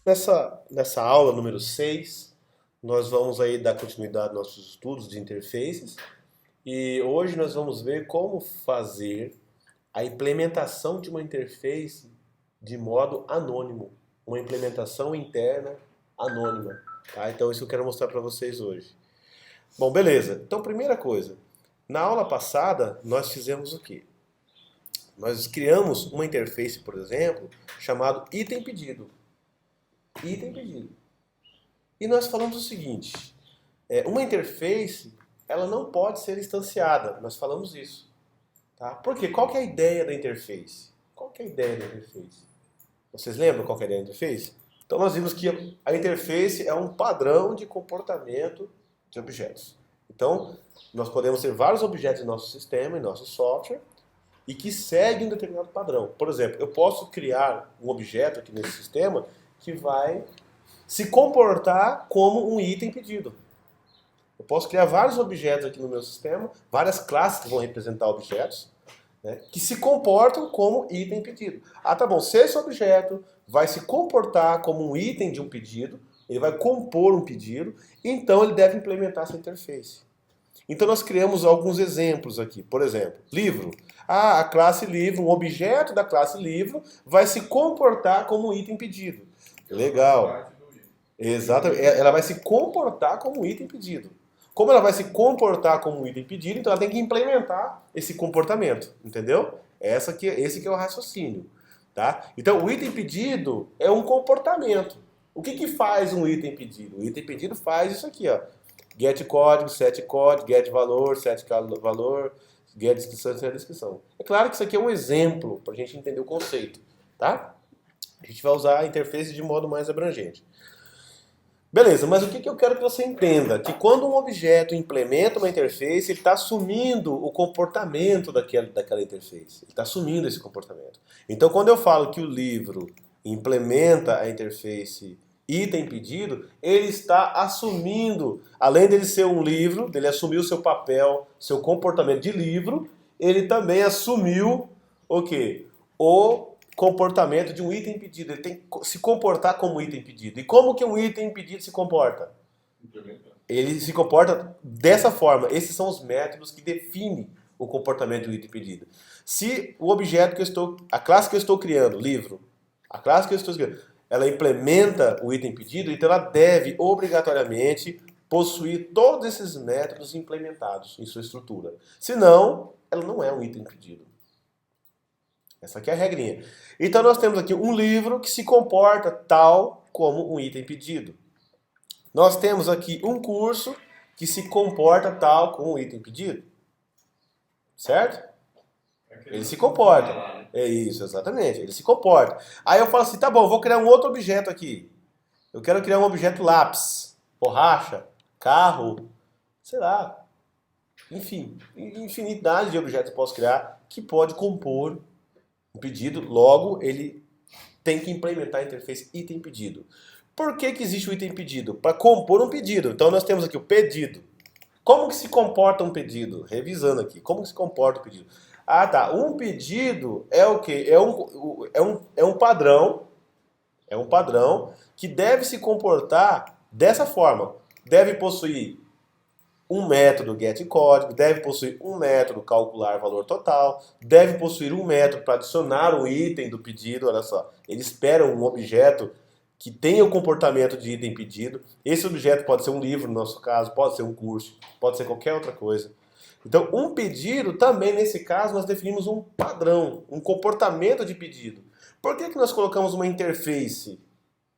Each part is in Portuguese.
Nessa aula número 6, nós vamos aí dar continuidade aos nossos estudos de interfaces e hoje nós vamos ver como fazer a implementação de uma interface de modo anônimo, uma implementação interna anônima, tá? Então isso eu quero mostrar para vocês hoje. Bom, beleza. Então, primeira coisa, na aula passada nós fizemos o quê? Nós criamos uma interface, por exemplo, chamado item pedido. Item pedido. E nós falamos o seguinte, uma interface, ela não pode ser instanciada, nós falamos isso. Tá? Por quê? Qual que é a ideia da interface? Qual que é a ideia da interface? Vocês lembram qual que é a ideia da interface? Então nós vimos que a interface é um padrão de comportamento de objetos. Então, nós podemos ter vários objetos em nosso sistema, em nosso software, e que seguem um determinado padrão. Por exemplo, eu posso criar um objeto aqui nesse sistema que vai se comportar como um item pedido. Eu posso criar vários objetos aqui no meu sistema, várias classes que vão representar objetos, né, que se comportam como item pedido. Ah, tá bom, se esse objeto vai se comportar como um item de um pedido, ele vai compor um pedido, então ele deve implementar essa interface. Então nós criamos alguns exemplos aqui. Por exemplo, livro. Ah, a classe livro, um objeto da classe livro vai se comportar como um item pedido. Legal. Exatamente. Ela vai se comportar como um item pedido. Como ela vai se comportar como um item pedido, então ela tem que implementar esse comportamento. Entendeu? Esse que é o raciocínio. Tá? Então o item pedido é um comportamento. O que faz um item pedido? O item pedido faz isso aqui, ó. Get código, set código, get valor, set valor, get descrição, set descrição. É claro que isso aqui é um exemplo para a gente entender o conceito, tá? A gente vai usar a interface de modo mais abrangente. Beleza, mas o que eu quero que você entenda? Que quando um objeto implementa uma interface, ele está assumindo o comportamento daquela interface. Ele está assumindo esse comportamento. Então, quando eu falo que o livro implementa a interface item pedido, ele está assumindo, além dele ser um livro, dele assumir o seu papel, seu comportamento de livro, ele também assumiu o quê? O comportamento de um item pedido. Ele tem que se comportar como item pedido. E como que um item pedido se comporta? Ele se comporta dessa forma. Esses são os métodos que definem o comportamento do item pedido. Se o objeto a classe que eu estou criando, livro, a classe que eu estou criando, ela implementa o item pedido, então ela deve obrigatoriamente possuir todos esses métodos implementados em sua estrutura. Senão, ela não é um item pedido. Essa aqui é a regrinha. Então nós temos aqui um livro que se comporta tal como um item pedido. Nós temos aqui um curso que se comporta tal como um item pedido. Certo? Ele se comporta. É isso, exatamente. Ele se comporta. Aí eu falo assim, tá bom, eu vou criar um outro objeto aqui. Eu quero criar um objeto lápis, borracha, carro, sei lá. Enfim, infinidade de objetos eu posso criar que pode compor um pedido. Logo, ele tem que implementar a interface item pedido. Por que existe o item pedido? Para compor um pedido. Então nós temos aqui o pedido. Como que se comporta um pedido? Revisando aqui, como que se comporta o pedido? Ah, tá. Um pedido é o quê? É um padrão. É um padrão que deve se comportar dessa forma. Deve possuir um método getCódigo, deve possuir um método calcular valor total, deve possuir um método para adicionar um item do pedido. Olha só, ele espera um objeto que tenha o comportamento de item pedido. Esse objeto pode ser um livro, no nosso caso, pode ser um curso, pode ser qualquer outra coisa. Então, um pedido, também nesse caso, nós definimos um padrão, um comportamento de pedido. Por que nós colocamos uma interface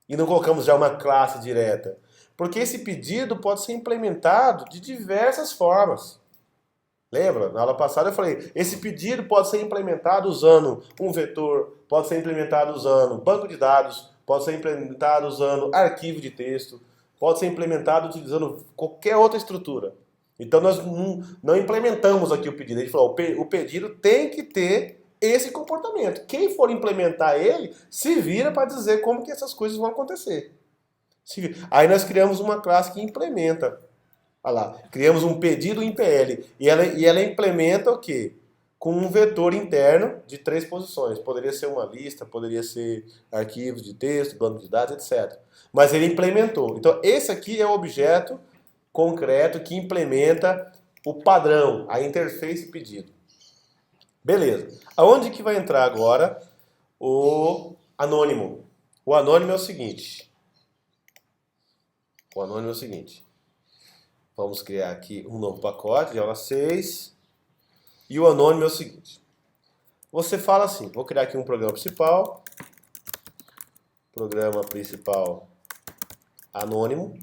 e não colocamos já uma classe direta? Porque esse pedido pode ser implementado de diversas formas. Lembra? Na aula passada eu falei, esse pedido pode ser implementado usando um vetor, pode ser implementado usando banco de dados, pode ser implementado usando arquivo de texto, pode ser implementado utilizando qualquer outra estrutura. Então nós não implementamos aqui o pedido. A gente falou, o pedido tem que ter esse comportamento. Quem for implementar ele, se vira para dizer como que essas coisas vão acontecer. Aí nós criamos uma classe que implementa. Olha lá, criamos um pedido em PL. E ela implementa o quê? com um vetor interno de 3 posições. Poderia ser uma lista, poderia ser arquivos de texto, banco de dados, etc. Mas ele implementou. Então, esse aqui é o objeto concreto que implementa o padrão, a interface pedido. Beleza. Aonde que vai entrar agora o anônimo? O anônimo é o seguinte. Vamos criar aqui um novo pacote de aula 6. E o anônimo é o seguinte. Você fala assim, vou criar aqui um programa principal. Programa principal anônimo.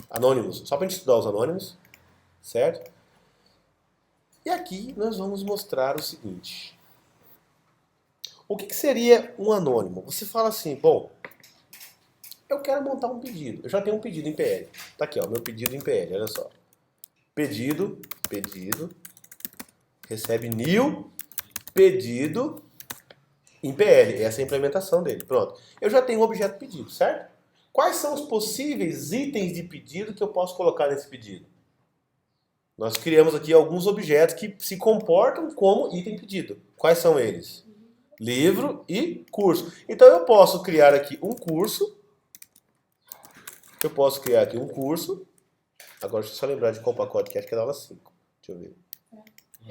Anônimos, só para a gente estudar os anônimos, certo? E aqui nós vamos mostrar o seguinte. O que seria um anônimo? Você fala assim, bom, eu quero montar um pedido. Eu já tenho um pedido em PL. Tá aqui, ó, meu pedido em PL, olha só. Pedido, recebe new, pedido em PL. Essa é a implementação dele. Pronto. Eu já tenho um objeto pedido, certo? Quais são os possíveis itens de pedido que eu posso colocar nesse pedido? Nós criamos aqui alguns objetos que se comportam como item pedido. Quais são eles? Livro e curso. Então eu posso criar aqui um curso. Agora deixa eu só lembrar de qual pacote que é, acho que é da aula 5. Deixa eu ver.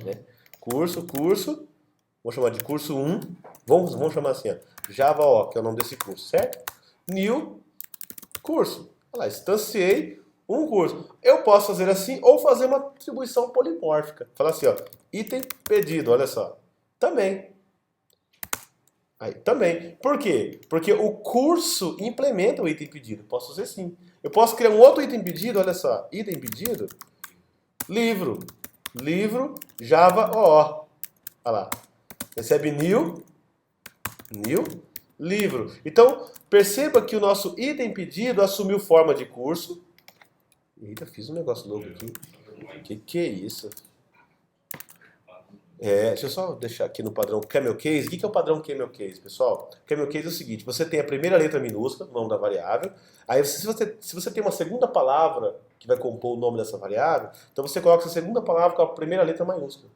Né? Curso. Vou chamar de curso 1. Vamos chamar assim, ó. Java O, que é o nome desse curso, certo? New curso. Olha lá, instanciei um curso. Eu posso fazer assim ou fazer uma distribuição polimórfica. Falar assim, ó, item pedido, olha só. Também. Aí, também. Por quê? Porque o curso implementa o item pedido. Posso fazer sim. Eu posso criar um outro item pedido, olha só. Item pedido, livro. Livro, Java OO. Olha lá. Recebe new, livro. Então, perceba que o nosso item pedido assumiu forma de curso. Eita, fiz um negócio louco aqui. Que é isso? Deixa eu só deixar aqui no padrão Camel Case. O que é o padrão Camel Case, pessoal? Camel Case é o seguinte, você tem a primeira letra minúscula, o nome da variável. Aí, se você tem uma segunda palavra que vai compor o nome dessa variável, então você coloca essa segunda palavra com a primeira letra maiúscula.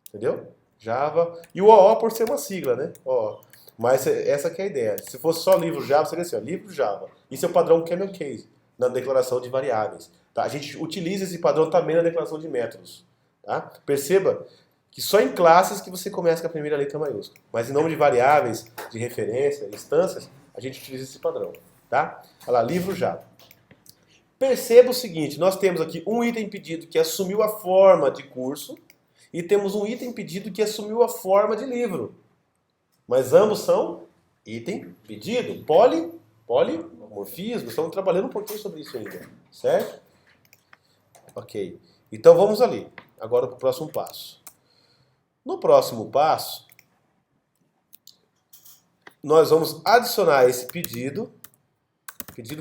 Entendeu? Java. E o OO por ser uma sigla, né? OO. Mas essa que é a ideia. Se fosse só livro Java, seria assim, ó, livro Java. Isso é o padrão Camel Case, na declaração de variáveis. Tá? A gente utiliza esse padrão também na declaração de métodos. Tá? Perceba que só em classes que você começa com a primeira letra maiúscula. Mas em nome de variáveis, de referência, instâncias, a gente utiliza esse padrão. Tá? Olha lá, livro Java. Perceba o seguinte, nós temos aqui um item pedido que assumiu a forma de curso e temos um item pedido que assumiu a forma de livro. Mas ambos são item pedido, polimorfismo. Estamos trabalhando um pouquinho sobre isso ainda, certo? Ok. Então vamos ali. Agora para o próximo passo. No próximo passo, nós vamos adicionar esse pedido,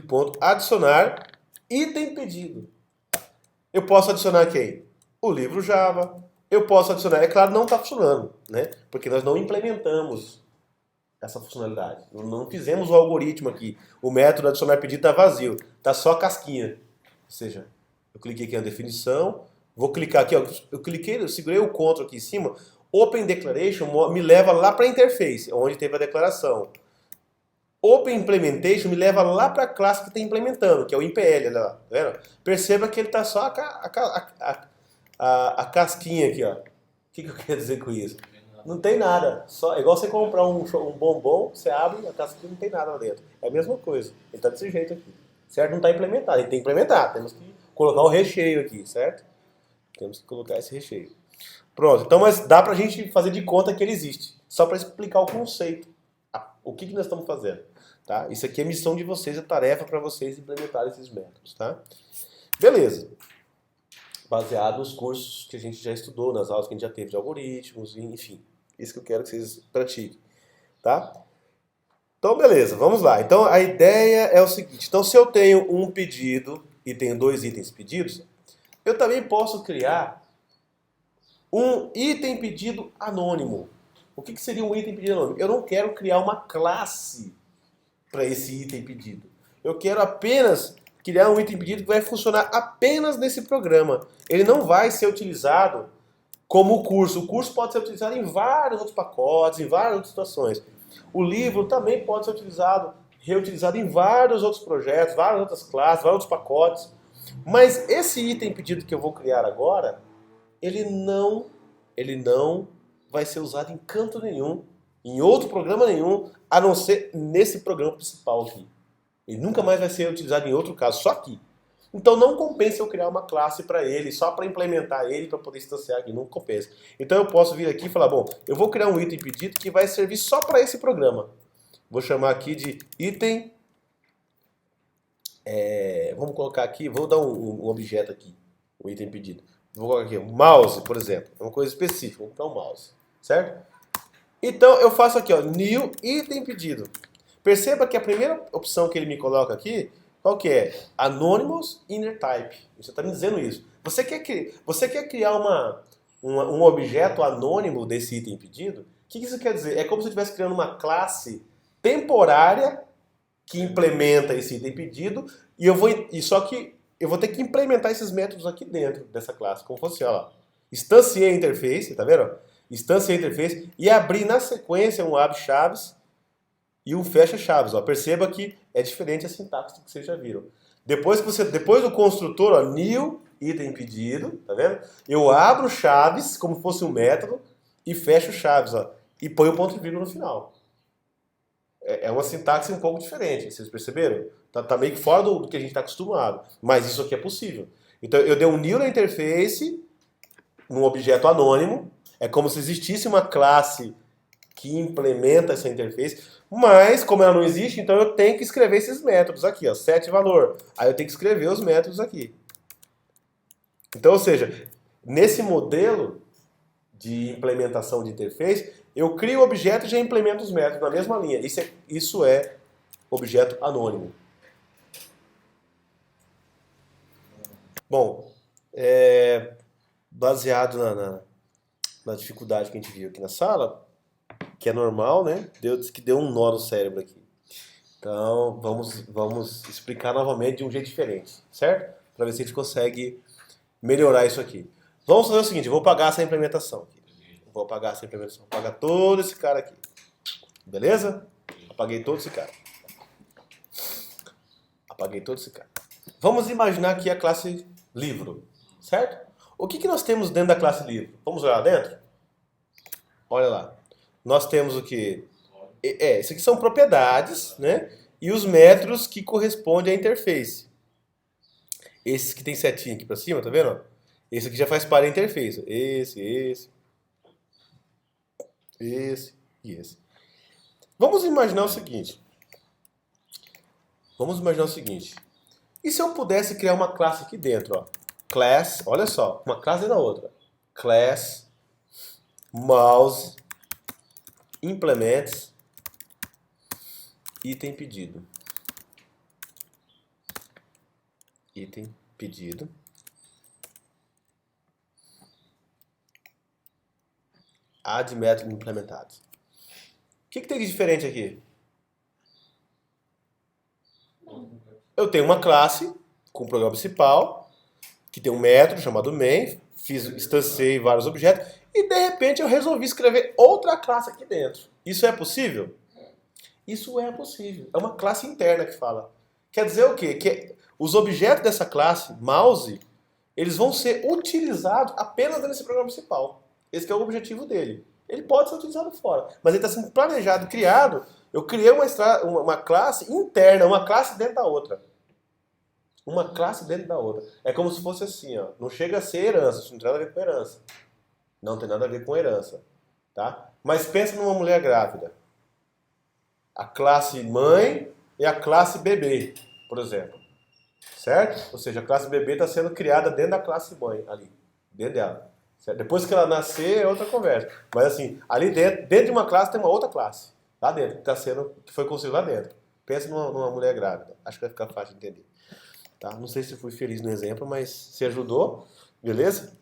ponto, adicionar item pedido. Eu posso adicionar quem? O livro Java. Eu posso adicionar, é claro, não está funcionando, né? Porque nós não implementamos essa funcionalidade. Não fizemos o algoritmo aqui. O método adicionar pedido está vazio. Está só a casquinha. Ou seja, eu cliquei aqui na definição, vou clicar aqui, ó, eu segurei o Ctrl aqui em cima, Open Declaration me leva lá para a interface, onde teve a declaração. Open Implementation me leva lá para a classe que está implementando, que é o IMPL. Olha lá, tá vendo? Perceba que ele está só a casquinha aqui, ó. O que eu quero dizer com isso? Não tem nada. É igual você comprar um bombom, você abre, a casquinha não tem nada lá dentro. É a mesma coisa. Ele está desse jeito aqui. Certo? Não está implementado. Ele tem que implementar. Temos que colocar o recheio aqui, certo? Temos que colocar esse recheio. Pronto. Então, mas dá pra gente fazer de conta que ele existe. Só para explicar o conceito. O que nós estamos fazendo. Tá? Isso aqui é missão de vocês, é tarefa para vocês implementarem esses métodos. Tá? Beleza. Baseado nos cursos que a gente já estudou, nas aulas que a gente já teve de algoritmos, enfim. Isso que eu quero que vocês pratiquem. Tá? Então, beleza. Vamos lá. Então, a ideia é o seguinte. Então, se eu tenho um pedido e tenho 2 itens pedidos, eu também posso criar um item pedido anônimo. O que seria um item pedido anônimo? Eu não quero criar uma classe para esse item pedido. Eu quero apenas criar um item pedido que vai funcionar apenas nesse programa. Ele não vai ser utilizado Como o curso pode ser utilizado em vários outros pacotes, em várias outras situações. O livro também pode ser utilizado, reutilizado em vários outros projetos, várias outras classes, vários outros pacotes. Mas esse item pedido que eu vou criar agora, ele não vai ser usado em canto nenhum, em outro programa nenhum, a não ser nesse programa principal aqui. Ele nunca mais vai ser utilizado em outro caso, só aqui. Então não compensa eu criar uma classe para ele, só para implementar ele, para poder instanciar aqui, não compensa. Então eu posso vir aqui e falar, bom, eu vou criar um item pedido que vai servir só para esse programa. Vou chamar aqui de item, vamos colocar aqui, vou dar um objeto aqui, um item pedido. Vou colocar aqui, um mouse, por exemplo, é uma coisa específica, vou colocar um mouse, certo? Então eu faço aqui, ó, new item pedido. Perceba que a primeira opção que ele me coloca aqui, qual que é? Anonymous inner type. Você está me dizendo isso. Você quer criar um objeto anônimo desse item pedido? O que isso quer dizer? É como se eu estivesse criando uma classe temporária que implementa esse item pedido só que eu vou ter que implementar esses métodos aqui dentro dessa classe, como fosse, ó lá. Instanciei interface, tá vendo? Instanciei interface e abrir na sequência um abre chaves e um fecha chaves. Ó. Perceba que é diferente a sintaxe que vocês já viram. Depois do construtor, ó, new item pedido, tá vendo? Eu abro chaves como fosse um método e fecho chaves, ó, e ponho o ponto e vírgula no final. É uma sintaxe um pouco diferente, vocês perceberam? Tá meio que fora do que a gente está acostumado, mas isso aqui é possível. Então eu dei um new na interface, num objeto anônimo, é como se existisse uma classe que implementa essa interface, mas como ela não existe, então eu tenho que escrever esses métodos aqui, ó, set valor. Aí eu tenho que escrever os métodos aqui. Então, ou seja, nesse modelo de implementação de interface, eu crio o objeto e já implemento os métodos na mesma linha. Isso é objeto anônimo. Bom, baseado na dificuldade que a gente viu aqui na sala, que é normal, né? Disse que deu um nó no cérebro aqui. Então, vamos explicar novamente de um jeito diferente, certo? Para ver se a gente consegue melhorar isso aqui. Vamos fazer o seguinte, eu vou apagar essa implementação aqui. Vou apagar essa implementação. Vou apagar todo esse cara aqui. Beleza? Apaguei todo esse cara. Apaguei todo esse cara. Vamos imaginar aqui a classe livro, certo? O que nós temos dentro da classe livro? Vamos olhar lá dentro? Olha lá. Nós temos o que? Isso aqui são propriedades, né? E os métodos que correspondem à interface. Esses que tem setinha aqui para cima, tá vendo? Esse aqui já faz parte da interface. Esse e esse. Vamos imaginar o seguinte. E se eu pudesse criar uma classe aqui dentro, ó? Class, olha só, uma classe da outra. Class mouse implements item pedido. Item pedido. Add método implementado. O que tem de diferente aqui? Eu tenho uma classe com o programa principal, que tem um método chamado main, instanciei vários objetos, e de repente eu resolvi escrever outra classe aqui dentro. Isso é possível? Isso é possível. É uma classe interna que fala. Quer dizer o quê? Que os objetos dessa classe, mouse, eles vão ser utilizados apenas nesse programa principal. Esse que é o objetivo dele. Ele pode ser utilizado fora, mas ele está sendo planejado, criado. Eu criei uma classe interna, uma classe dentro da outra. Uma classe dentro da outra. É como se fosse assim, ó. Não chega a ser herança, isso não tem nada a ver com herança. Não tem nada a ver com herança. Tá? Mas pensa numa mulher grávida. A classe mãe e a classe bebê, por exemplo. Certo? Ou seja, a classe bebê está sendo criada dentro da classe mãe, ali. Dentro dela. Certo? Depois que ela nascer, é outra conversa. Mas assim, ali dentro de uma classe tem uma outra classe. Lá dentro, que foi construído lá dentro. Pensa numa mulher grávida. Acho que vai ficar fácil de entender. Tá? Não sei se fui feliz no exemplo, mas se ajudou. Beleza?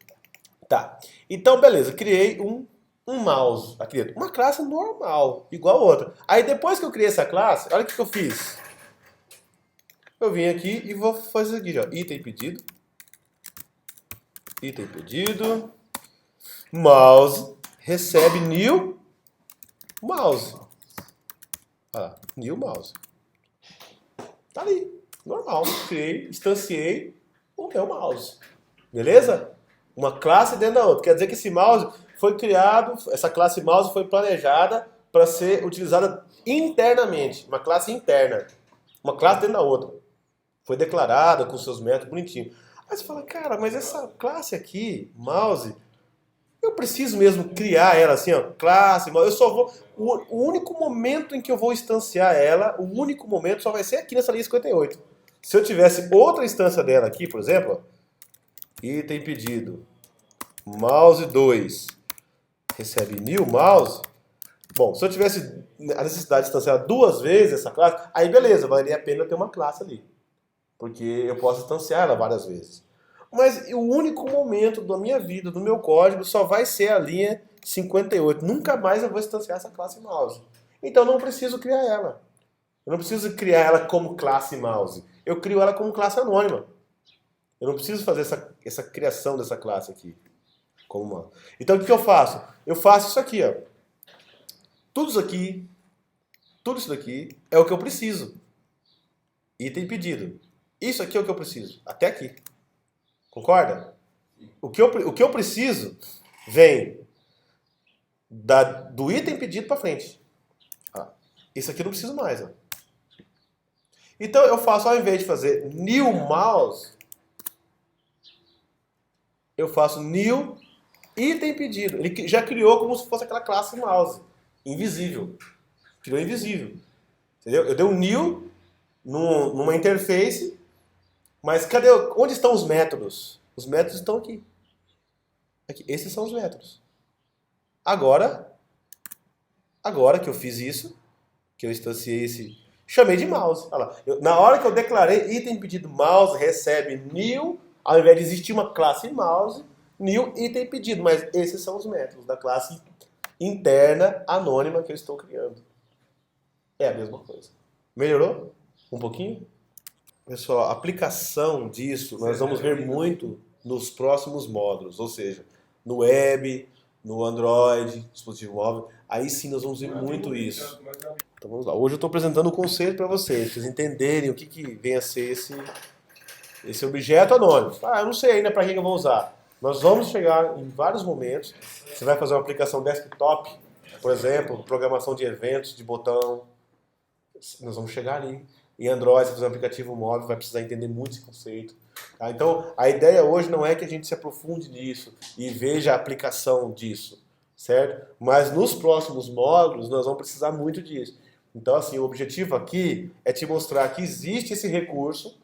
Tá. Então, beleza. Criei um mouse aqui dentro. Uma classe normal, igual a outra. Aí depois que eu criei essa classe, olha o que eu fiz. Eu vim aqui e vou fazer o seguinte, ó. Item pedido. mouse recebe new mouse. Olha lá, new mouse. Tá ali, normal. Criei, instanciei o meu mouse. Beleza? Uma classe dentro da outra. Quer dizer que esse mouse foi criado, essa classe mouse foi planejada para ser utilizada internamente. Uma classe interna. Uma classe dentro da outra. Foi declarada com seus métodos bonitinho. Aí você fala, cara, mas essa classe aqui, mouse, eu preciso mesmo criar ela assim, ó, classe, mouse. Eu só vou. O único momento em que eu vou instanciar ela, o único momento só vai ser aqui nessa linha 58. Se eu tivesse outra instância dela aqui, por exemplo, ó, item pedido, mouse 2, recebe new mouse. Bom, se eu tivesse a necessidade de instanciar duas vezes essa classe, aí beleza, valeria a pena ter uma classe ali. Porque eu posso instanciar ela várias vezes. Mas o único momento da minha vida, do meu código, só vai ser a linha 58. Nunca mais eu vou instanciar essa classe mouse. Então eu não preciso criar ela. Eu não preciso criar ela como classe mouse. Eu crio ela como classe anônima. Eu não preciso fazer essa criação dessa classe aqui. Como mouse. Então o que eu faço? Eu faço isso aqui, ó. Tudo isso daqui é o que eu preciso. Item pedido. Isso aqui é o que eu preciso. Até aqui. Concorda? O que eu preciso vem do item pedido para frente. Isso aqui eu não preciso mais. Ó. Então eu faço, ao invés de fazer new mouse, eu faço new item pedido. Ele já criou como se fosse aquela classe mouse. Invisível. Criou invisível. Entendeu? Eu dei um new numa interface, mas cadê? Onde estão os métodos? Os métodos estão aqui. Esses são os métodos. Agora que eu fiz isso, que eu instanciei esse, chamei de mouse. Olha lá. Na hora que eu declarei item pedido mouse recebe new, ao invés de existir uma classe mouse, new item pedido. Mas esses são os métodos da classe interna anônima que eu estou criando. É a mesma coisa. Melhorou? Um pouquinho? Pessoal, a aplicação disso nós vamos ver muito nos próximos módulos, ou seja, no web, no Android, dispositivo móvel. Aí sim nós vamos ver muito isso. Então vamos lá. Hoje eu estou apresentando um conceito para vocês entenderem o que vem a ser esse objeto anônimo. Eu não sei ainda para que eu vou usar. Nós vamos chegar em vários momentos. Você vai fazer uma aplicação desktop, por exemplo, programação de eventos, de botão. Nós vamos chegar ali. Em Android, você fazer um aplicativo móvel, vai precisar entender muito esse conceito. Tá? Então, a ideia hoje não é que a gente se aprofunde nisso e veja a aplicação disso, certo? Mas nos próximos módulos, nós vamos precisar muito disso. Então, assim, o objetivo aqui é te mostrar que existe esse recurso,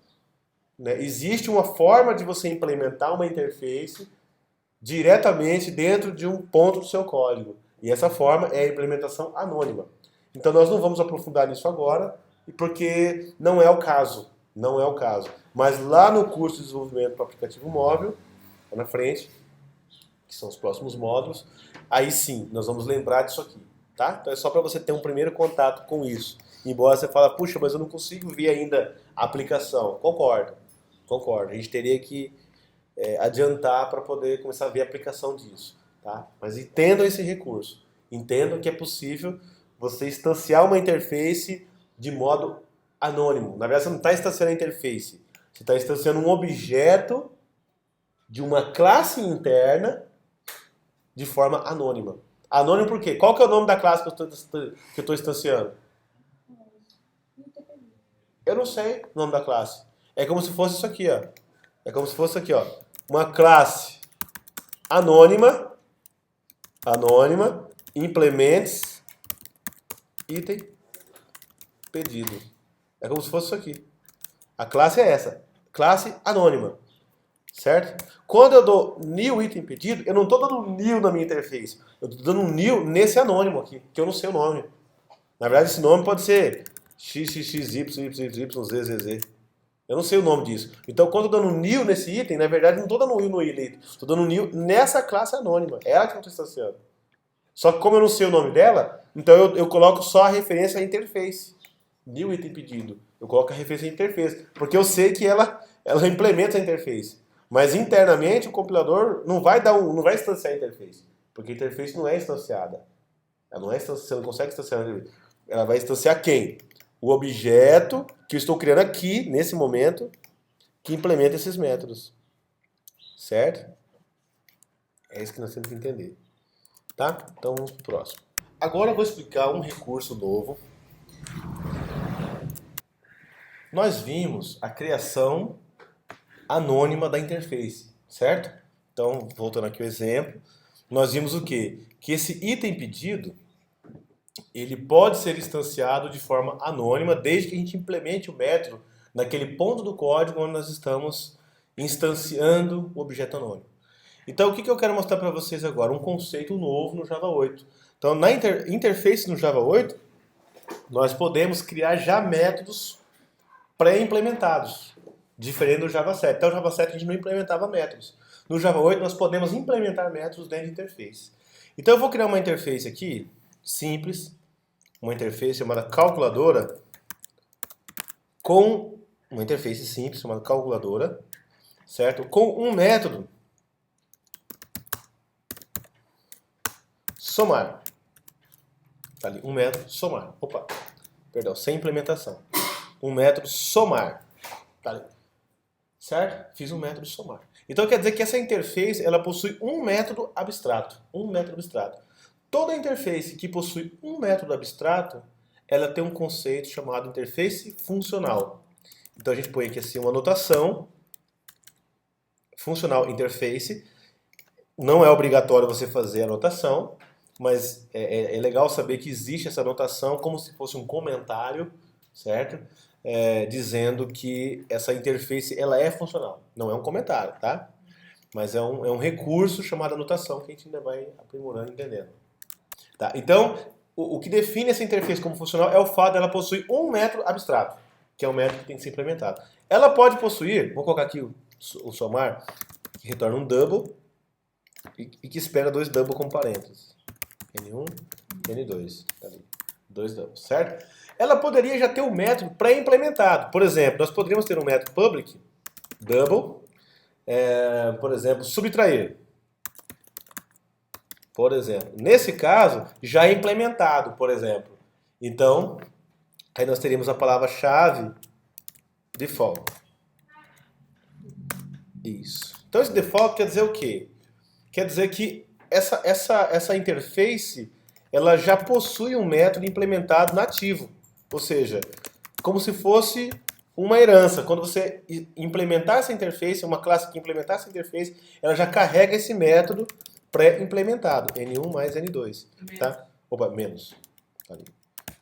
né? Existe uma forma de você implementar uma interface diretamente dentro de um ponto do seu código. E essa forma é a implementação anônima. Então, nós não vamos aprofundar nisso agora, porque não é o caso. Não é o caso. Mas lá no curso de desenvolvimento para aplicativo móvel, lá na frente, que são os próximos módulos, aí sim, nós vamos lembrar disso aqui. Tá? Então é só para você ter um primeiro contato com isso. Embora você fale, puxa, mas eu não consigo ver ainda a aplicação. Concordo. A gente teria que adiantar para poder começar a ver a aplicação disso. Tá? Mas entendam esse recurso. Entendam que é possível você instanciar uma interface de modo anônimo. Na verdade, você não está instanciando a interface. Você está instanciando um objeto de uma classe interna de forma anônima. Anônimo por quê? Qual que é o nome da classe que eu estou instanciando? Eu não sei o nome da classe. É como se fosse isso aqui, ó. É como se fosse isso aqui, ó. Uma classe anônima, implements, item, pedido. É como se fosse isso aqui. A classe é essa. Classe anônima. Certo? Quando eu dou new item pedido, eu não estou dando new na minha interface. Eu estou dando new nesse anônimo aqui, que eu não sei o nome. Na verdade, esse nome pode ser XXXYYZZZ. Eu não sei o nome disso. Então, quando eu estou dando new nesse item, na verdade, não estou dando new no item. Estou dando new nessa classe anônima. É ela que eu estou instanciando. Só que como eu não sei o nome dela, então eu coloco só a referência à interface. New item pedido. Eu coloco a referência à interface. Porque eu sei que ela implementa a interface. Mas internamente o compilador não vai instanciar a interface. Porque a interface não é instanciada. Ela não é você não consegue instanciar. Ela vai instanciar quem? O objeto que eu estou criando aqui, nesse momento, que implementa esses métodos. Certo? É isso que nós temos que entender. Tá? Então vamos para o próximo. Agora eu vou explicar um recurso novo. Nós vimos a criação anônima da interface, certo? Então, voltando aqui ao exemplo, nós vimos o quê? Que esse item pedido, ele pode ser instanciado de forma anônima, desde que a gente implemente o método naquele ponto do código onde nós estamos instanciando o objeto anônimo. Então, o que eu quero mostrar para vocês agora? Um conceito novo no Java 8. Então, na interface no Java 8, nós podemos criar já métodos pré-implementados, diferente do Java 7. Até o Java 7 a gente não implementava métodos. No Java 8 nós podemos implementar métodos dentro de interface. Então eu vou criar uma interface aqui, simples, uma interface chamada calculadora, com uma interface simples chamada calculadora, certo? Com um método somar. Tá ali, um método somar. Opa, perdão, sem implementação. Um método somar. Tá ali. Certo? Fiz um método somar. Então quer dizer que essa interface ela possui um método abstrato. Um método abstrato. Toda interface que possui um método abstrato, ela tem um conceito chamado interface funcional. Então a gente põe aqui assim uma anotação. Funcional interface. Não é obrigatório você fazer a anotação, mas é legal saber que existe essa anotação como se fosse um comentário, certo? Dizendo que essa interface ela é funcional. Não é um comentário, tá? Mas é um recurso chamado anotação que a gente ainda vai aprimorando e entendendo. Tá? Então, o que define essa interface como funcional é o fato dela possuir um método abstrato, que é um método que tem que ser implementado. Ela pode possuir, vou colocar aqui o somar, que retorna um double e que espera dois double como parênteses. N1, N2. Tá ali. Dois doubles, certo? Ela poderia já ter um método pré-implementado. Por exemplo, nós poderíamos ter um método public, double, por exemplo, subtrair. Por exemplo, nesse caso, já é implementado, por exemplo. Então, aí nós teríamos a palavra-chave default. Isso. Então, esse default quer dizer o quê? Quer dizer que essa interface ela já possui um método implementado nativo. Ou seja, como se fosse uma herança. Quando você implementar essa interface, uma classe que implementar essa interface, ela já carrega esse método pré-implementado. N1 mais N2. Tá? Opa, menos. Tá ali.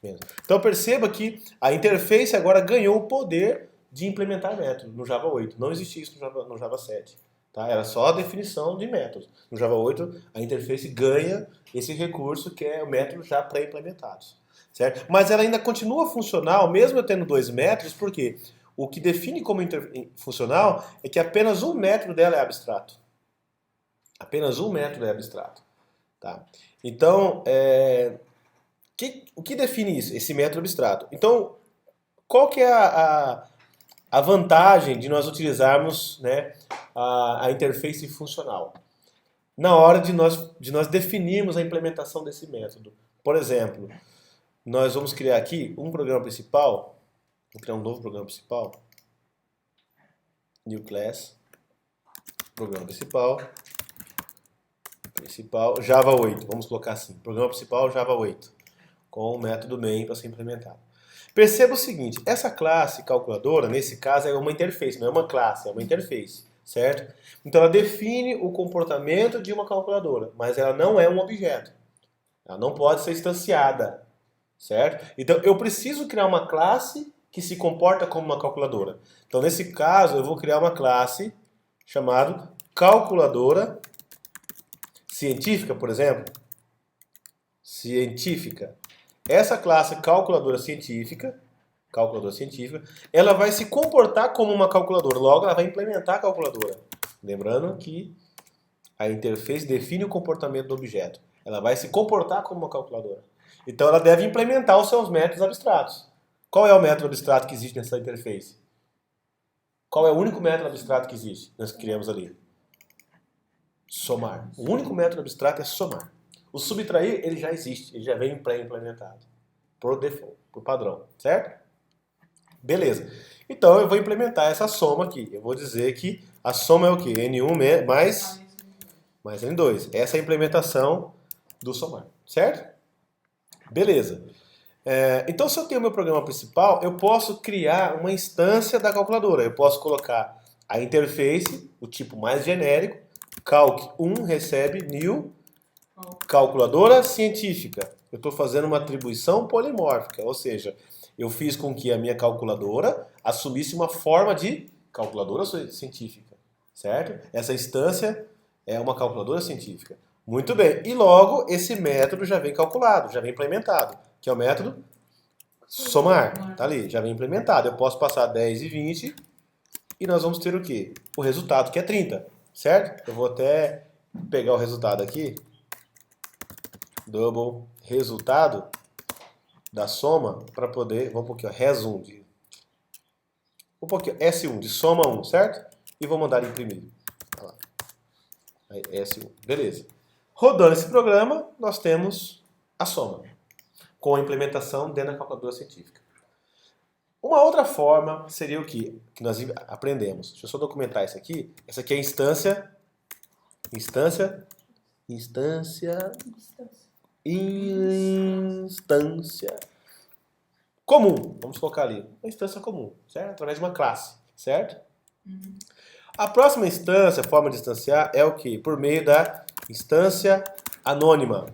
Menos. Então perceba que a interface agora ganhou o poder de implementar método no Java 8. Não existia isso no Java 7. Tá? Era só a definição de métodos. No Java 8, a interface ganha esse recurso que é o método já pré-implementados. Certo? Mas ela ainda continua funcional, mesmo eu tendo dois métodos, porque o que define como funcional é que apenas um método dela é abstrato. Apenas um método é abstrato. Tá? Então, o que define isso? Esse método abstrato. Então, qual que é a vantagem de nós utilizarmos, né, a interface funcional? Na hora de nós definirmos a implementação desse método. Por exemplo, nós vamos criar aqui um programa principal, vou criar um novo programa principal, new class, programa principal, Java 8, vamos colocar assim, programa principal Java 8, com o método main para ser implementado. Perceba o seguinte, essa classe calculadora, nesse caso, é uma interface, não é uma classe, é uma interface, certo? Então ela define o comportamento de uma calculadora, mas ela não é um objeto. Ela não pode ser instanciada, certo? Então eu preciso criar uma classe que se comporta como uma calculadora. Então nesse caso eu vou criar uma classe chamada calculadora científica, por exemplo. Científica. Essa classe calculadora científica, ela vai se comportar como uma calculadora. Logo, ela vai implementar a calculadora. Lembrando que a interface define o comportamento do objeto. Ela vai se comportar como uma calculadora. Então, ela deve implementar os seus métodos abstratos. Qual é o método abstrato que existe nessa interface? Qual é o único método abstrato que existe? Nós criamos ali. Somar. O único método abstrato é somar. O subtrair, ele já existe, ele já vem pré-implementado. Por default, por padrão, certo? Beleza. Então eu vou implementar essa soma aqui. Eu vou dizer que a soma é o quê? N1 mais N2. Essa é a implementação do somar, certo? Beleza. Então, se eu tenho o meu programa principal, eu posso criar uma instância da calculadora. Eu posso colocar a interface, o tipo mais genérico, calc1 recebe new calculadora científica. Eu estou fazendo uma atribuição polimórfica, ou seja, eu fiz com que a minha calculadora assumisse uma forma de calculadora científica, certo? Essa instância é uma calculadora científica. Muito bem. E logo, esse método já vem calculado, já vem implementado, que é o método somar. Tá ali, já vem implementado. Eu posso passar 10 e 20 e nós vamos ter o quê? O resultado, que é 30, certo? Eu vou até pegar o resultado aqui. Double resultado da soma para poder, vamos um pouquinho, res1 um pouquinho, S1 de soma 1, certo? E vou mandar imprimir. Olha lá. Aí, S1, beleza. Rodando esse programa, nós temos a soma, com a implementação dentro da calculadora científica. Uma outra forma seria o que nós aprendemos. Deixa eu só documentar isso aqui. Essa aqui é a instância comum. Vamos colocar ali. Uma instância comum, certo? Através de uma classe, certo? A próxima instância, forma de instanciar, é o que? Por meio da instância anônima.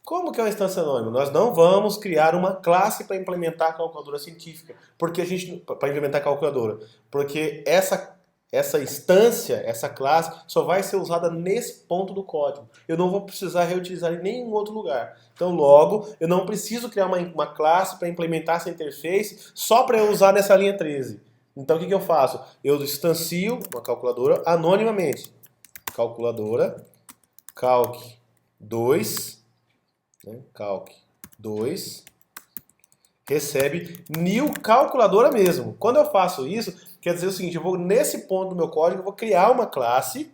Como que é uma instância anônima? Nós não vamos criar uma classe para implementar a calculadora científica, para implementar a calculadora, porque essa instância, essa classe, só vai ser usada nesse ponto do código. Eu não vou precisar reutilizar em nenhum outro lugar. Então, logo, eu não preciso criar uma classe para implementar essa interface só para eu usar nessa linha 13. Então, o que eu faço? Eu instancio uma calculadora anonimamente. Calculadora, calc2, calc2, recebe new calculadora mesmo. Quando eu faço isso, quer dizer o seguinte, eu vou nesse ponto do meu código, eu vou criar uma classe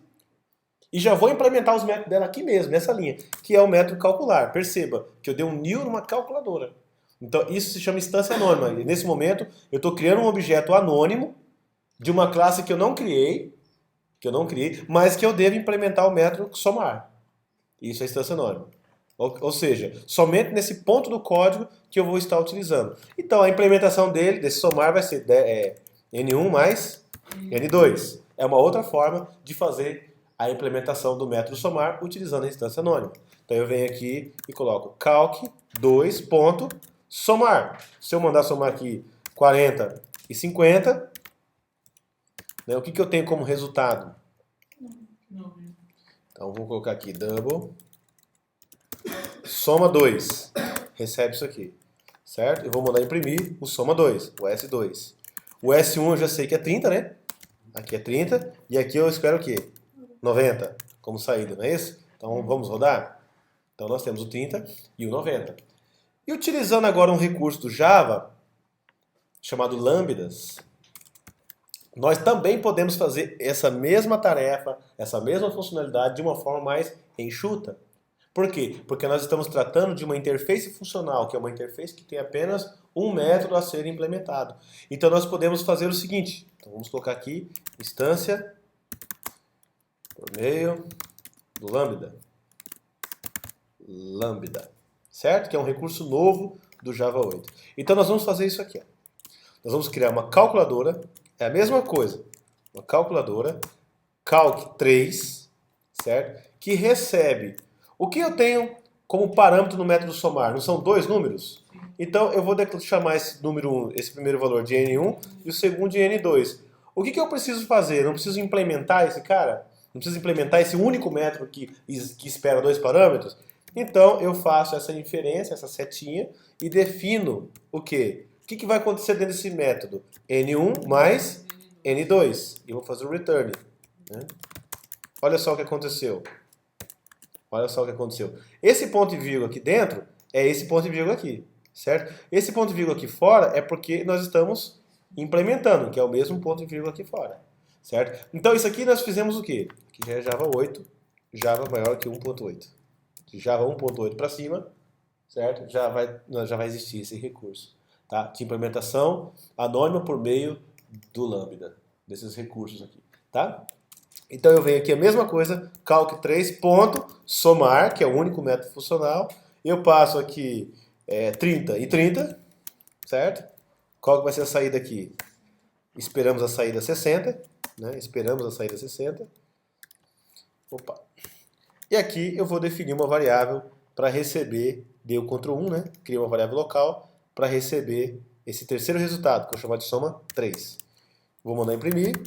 e já vou implementar os métodos dela aqui mesmo, nessa linha, que é o método calcular. Perceba que eu dei um new numa calculadora. Então isso se chama instância anônima. E nesse momento eu estou criando um objeto anônimo de uma classe que eu não criei, mas que eu devo implementar o método somar. Isso é instância anônima. Ou seja, somente nesse ponto do código que eu vou estar utilizando. Então a implementação desse somar vai ser N1 mais N2. É uma outra forma de fazer a implementação do método somar utilizando a instância anônima. Então eu venho aqui e coloco calc2.somar. Se eu mandar somar aqui 40 e 50, né, o que eu tenho como resultado? Então vou colocar aqui double soma 2. Recebe isso aqui, certo? Eu vou mandar imprimir o soma 2, o S2. O S1 eu já sei que é 30, né? Aqui é 30 e aqui eu espero o quê? 90 como saída, não é isso? Então vamos rodar? Então nós temos o 30 e o 90. E utilizando agora um recurso do Java chamado lambdas, nós também podemos fazer essa mesma tarefa, essa mesma funcionalidade de uma forma mais enxuta. Por quê? Porque nós estamos tratando de uma interface funcional, que é uma interface que tem apenas um método a ser implementado. Então nós podemos fazer o seguinte, então vamos colocar aqui, instância por meio do lambda, certo? Que é um recurso novo do Java 8. Então nós vamos fazer isso aqui. Ó. Nós vamos criar uma calculadora, é a mesma coisa, uma calculadora, calc3, certo? Que recebe o que eu tenho como parâmetro no método somar. Não são dois números? Então eu vou chamar esse número 1, esse primeiro valor de N1 e o segundo de N2. O que eu preciso fazer? Não preciso implementar esse cara? Não preciso implementar esse único método que espera dois parâmetros? Então eu faço essa inferência, essa setinha, e defino o quê? O que vai acontecer dentro desse método? N1 mais N2. E vou fazer o return. Né? Olha só o que aconteceu. Olha só o que aconteceu. Esse ponto e vírgula aqui dentro é esse ponto e vírgula aqui, certo? Esse ponto e vírgula aqui fora é porque nós estamos implementando, que é o mesmo ponto e vírgula aqui fora, certo? Então isso aqui nós fizemos o quê? Aqui já é Java 8, Java maior que 1.8. De Java 1.8 para cima, certo? Já vai existir esse recurso, tá? De implementação anônima por meio do Lambda, desses recursos aqui, tá? Então eu venho aqui a mesma coisa, calc 3 ponto, somar, que é o único método funcional, eu passo aqui 30 e 30, certo? Qual que vai ser a saída aqui? Esperamos a saída 60, né? Esperamos a saída 60. Opa. E aqui eu vou definir uma variável para receber, deu Ctrl 1, né? Cria uma variável local para receber esse terceiro resultado, que eu vou chamar de soma 3. Vou mandar imprimir,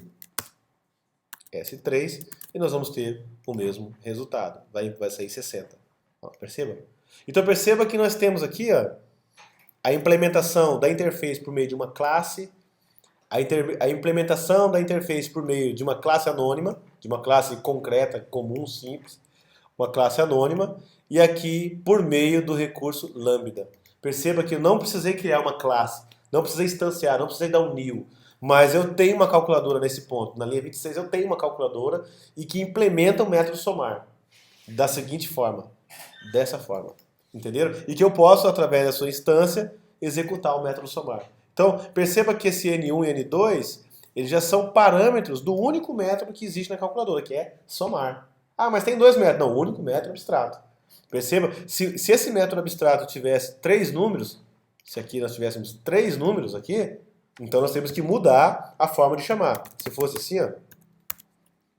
S3, e nós vamos ter o mesmo resultado. Vai sair 60. Ó, perceba? Então perceba que nós temos aqui a implementação da interface por meio de uma classe, a implementação da interface por meio de uma classe anônima, de uma classe concreta, comum, simples, uma classe anônima, e aqui por meio do recurso Lambda. Perceba que eu não precisei criar uma classe, não precisei instanciar, não precisei dar um new, mas eu tenho uma calculadora nesse ponto. Na linha 26 eu tenho uma calculadora e que implementa o método somar da seguinte forma, dessa forma. Entenderam? E que eu posso, através da sua instância, executar o método somar. Então, perceba que esse N1 e N2, eles já são parâmetros do único método que existe na calculadora, que é somar. Ah, mas tem dois métodos. Não, o único método abstrato. Perceba, se esse método abstrato tivesse 3 números, se aqui nós tivéssemos 3 números aqui, então nós temos que mudar a forma de chamar. Se fosse assim, ó,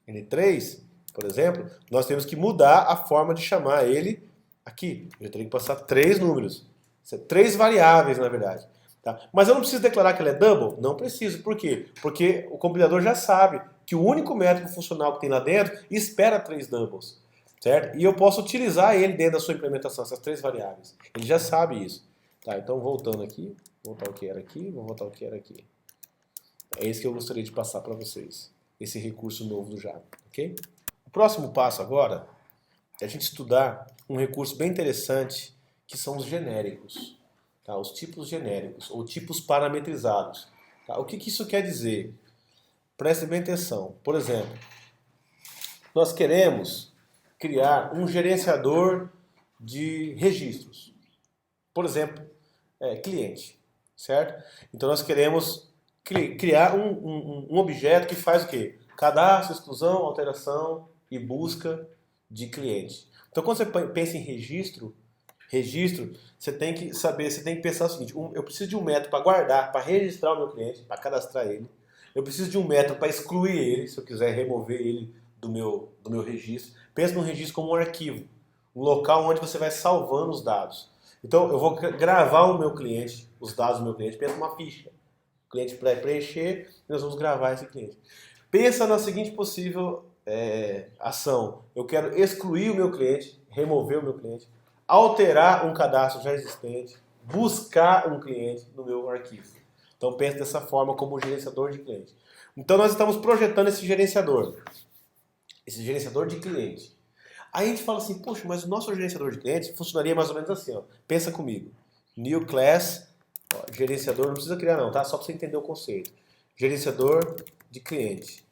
N3, por exemplo, nós temos que mudar a forma de chamar ele aqui. Eu teria que passar 3 números. 3 variáveis, na verdade. Tá? Mas eu não preciso declarar que ele é double? Não preciso. Por quê? Porque o compilador já sabe que o único método funcional que tem lá dentro espera 3 doubles. Certo? E eu posso utilizar ele dentro da sua implementação, essas 3 variáveis. Ele já sabe isso. Tá, então voltando aqui, vou voltar o que era aqui, vou voltar o que era aqui. É isso que eu gostaria de passar para vocês. Esse recurso novo do Java. Ok? O próximo passo agora é a gente estudar um recurso bem interessante que são os genéricos. Tá? Os tipos genéricos, ou tipos parametrizados. Tá? O que isso quer dizer? Preste bem atenção. Por exemplo, nós queremos criar um gerenciador de registros. Por exemplo, cliente. Certo? Então nós queremos criar um objeto que faz o quê? Cadastro, exclusão, alteração e busca de cliente. Então quando você pensa em registro, você tem que saber, você tem que pensar o seguinte, eu preciso de um método para guardar, para registrar o meu cliente, para cadastrar ele. Eu preciso de um método para excluir ele, se eu quiser remover ele do meu registro. Pensa no registro como um arquivo, um local onde você vai salvando os dados. Então eu vou gravar o meu cliente, os dados do meu cliente, pensa numa ficha. O cliente vai preencher e nós vamos gravar esse cliente. Pensa na seguinte possível ação. Eu quero excluir o meu cliente, remover o meu cliente, alterar um cadastro já existente, buscar um cliente no meu arquivo. Então pense dessa forma como gerenciador de cliente. Então nós estamos projetando esse gerenciador de cliente. Aí a gente fala assim, poxa, mas o nosso gerenciador de clientes funcionaria mais ou menos assim, ó. Pensa comigo. New class, ó, gerenciador, não precisa criar não, tá? Só para você entender o conceito. Gerenciador de cliente.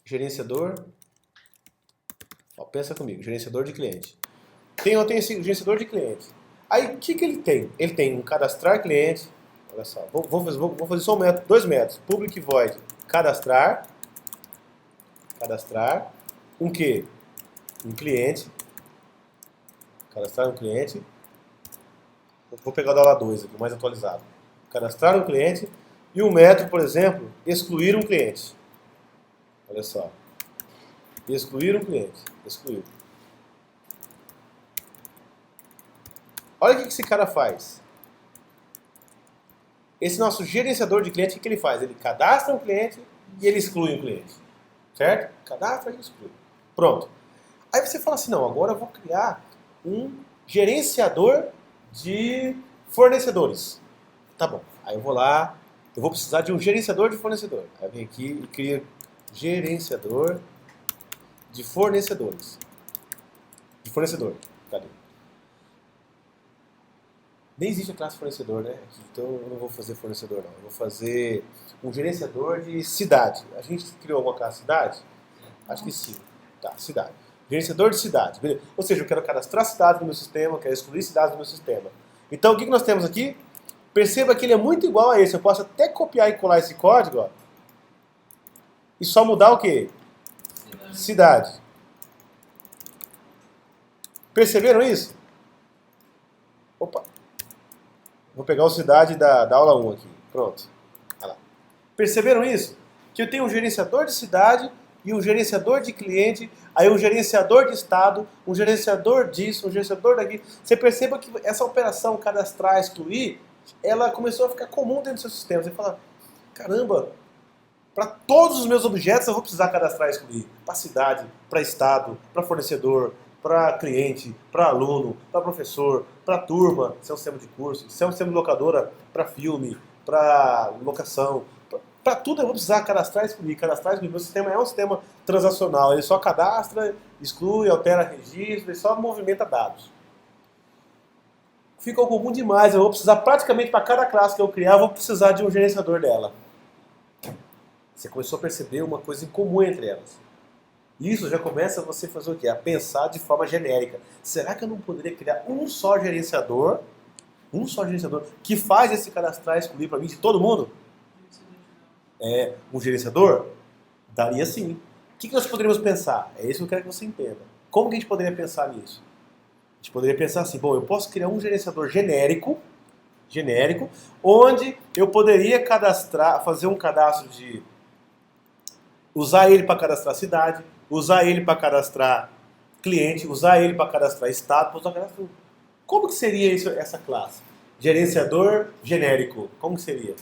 Gerenciador, ó, pensa comigo, gerenciador de cliente. Eu tenho esse gerenciador de cliente. Aí o que ele tem? Ele tem um cadastrar cliente. Olha só, vou fazer só um método, 2 métodos. Public void cadastrar. Um quê? Um cliente. Cadastrar um cliente. Vou pegar o da aula 2 aqui, mais atualizado. Cadastrar um cliente. E um método, por exemplo, excluir um cliente. Olha só. Excluir um cliente. Excluir. Olha o que esse cara faz. Esse nosso gerenciador de cliente, o que ele faz? Ele cadastra um cliente e ele exclui um cliente. Certo? Cadastra e exclui. Pronto. Aí você fala assim, não, agora eu vou criar um gerenciador de fornecedores. Tá bom. Aí eu vou lá, eu vou precisar de um gerenciador de fornecedor. Aí eu venho aqui e crio gerenciador de fornecedores. De fornecedor. Cadê? Nem existe a classe fornecedor, né? Então eu não vou fazer fornecedor, não. Eu vou fazer um gerenciador de cidade. A gente criou alguma classe cidade? Acho que sim. Tá, cidade. Gerenciador de cidade. Beleza. Ou seja, eu quero cadastrar cidades no meu sistema, eu quero excluir cidades do meu sistema. Então o que nós temos aqui? Perceba que ele é muito igual a esse. Eu posso até copiar e colar esse código, ó, e só mudar o quê? Cidade. Perceberam isso? Opa. Vou pegar o cidade da aula 1 aqui. Pronto. Olha lá. Perceberam isso? Que eu tenho um gerenciador de cidade e um gerenciador de cliente, aí um gerenciador de estado, um gerenciador disso, um gerenciador daqui. Você perceba que essa operação cadastrar, excluir, ela começou a ficar comum dentro do seu sistema. Você fala, caramba, para todos os meus objetos eu vou precisar cadastrar e excluir. Para cidade, para estado, para fornecedor, para cliente, para aluno, para professor, para turma, se é um sistema de curso, se é um sistema de locadora, para filme, para locação. Para tudo eu vou precisar cadastrar e excluir. Cadastrar e excluir. Meu sistema é um sistema transacional. Ele só cadastra, exclui, altera registro, ele só movimenta dados. Ficou comum demais. Eu vou precisar praticamente para cada classe que eu criar, eu vou precisar de um gerenciador dela. Você começou a perceber uma coisa em comum entre elas. Isso já começa você fazer o quê? A pensar de forma genérica. Será que eu não poderia criar um só gerenciador que faz esse cadastrar e excluir para mim de todo mundo? Um gerenciador? Daria sim. O que nós poderíamos pensar? É isso que eu quero que você entenda. Como que a gente poderia pensar nisso? A gente poderia pensar assim, bom, eu posso criar um gerenciador genérico, onde eu poderia cadastrar, fazer um cadastro de... usar ele para cadastrar cidade, usar ele para cadastrar cliente, usar ele para cadastrar estado, para usar cadastrar tudo. Como que seria isso, essa classe? Gerenciador genérico. Como que seria?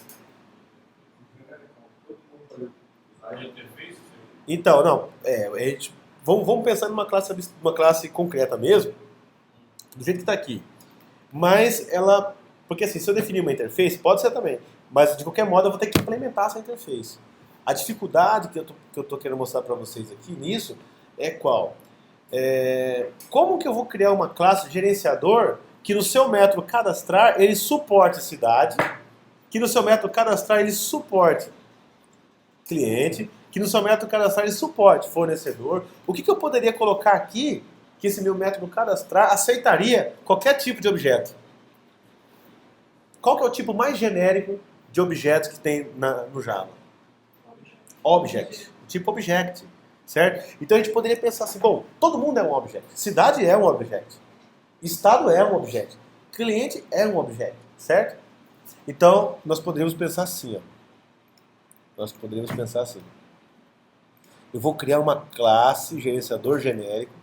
Então, não. Vamos pensar numa classe concreta mesmo, do jeito que está aqui. Mas ela... Porque assim, se eu definir uma interface, pode ser também. Mas de qualquer modo eu vou ter que implementar essa interface. A dificuldade que eu estou querendo mostrar para vocês aqui nisso é qual? Como que eu vou criar uma classe gerenciador que no seu método cadastrar ele suporte cidade, que no seu método cadastrar ele suporte cliente, que no seu método cadastrar ele suporte fornecedor. O que eu poderia colocar aqui que esse meu método cadastrar aceitaria qualquer tipo de objeto? Qual que é o tipo mais genérico de objetos que tem no Java? Object. Tipo object, certo? Então a gente poderia pensar assim, bom, todo mundo é um object. Cidade é um object. Estado é um objeto. Cliente é um objeto, certo? Então, nós poderíamos pensar assim, ó. Eu vou criar uma classe gerenciador genérico.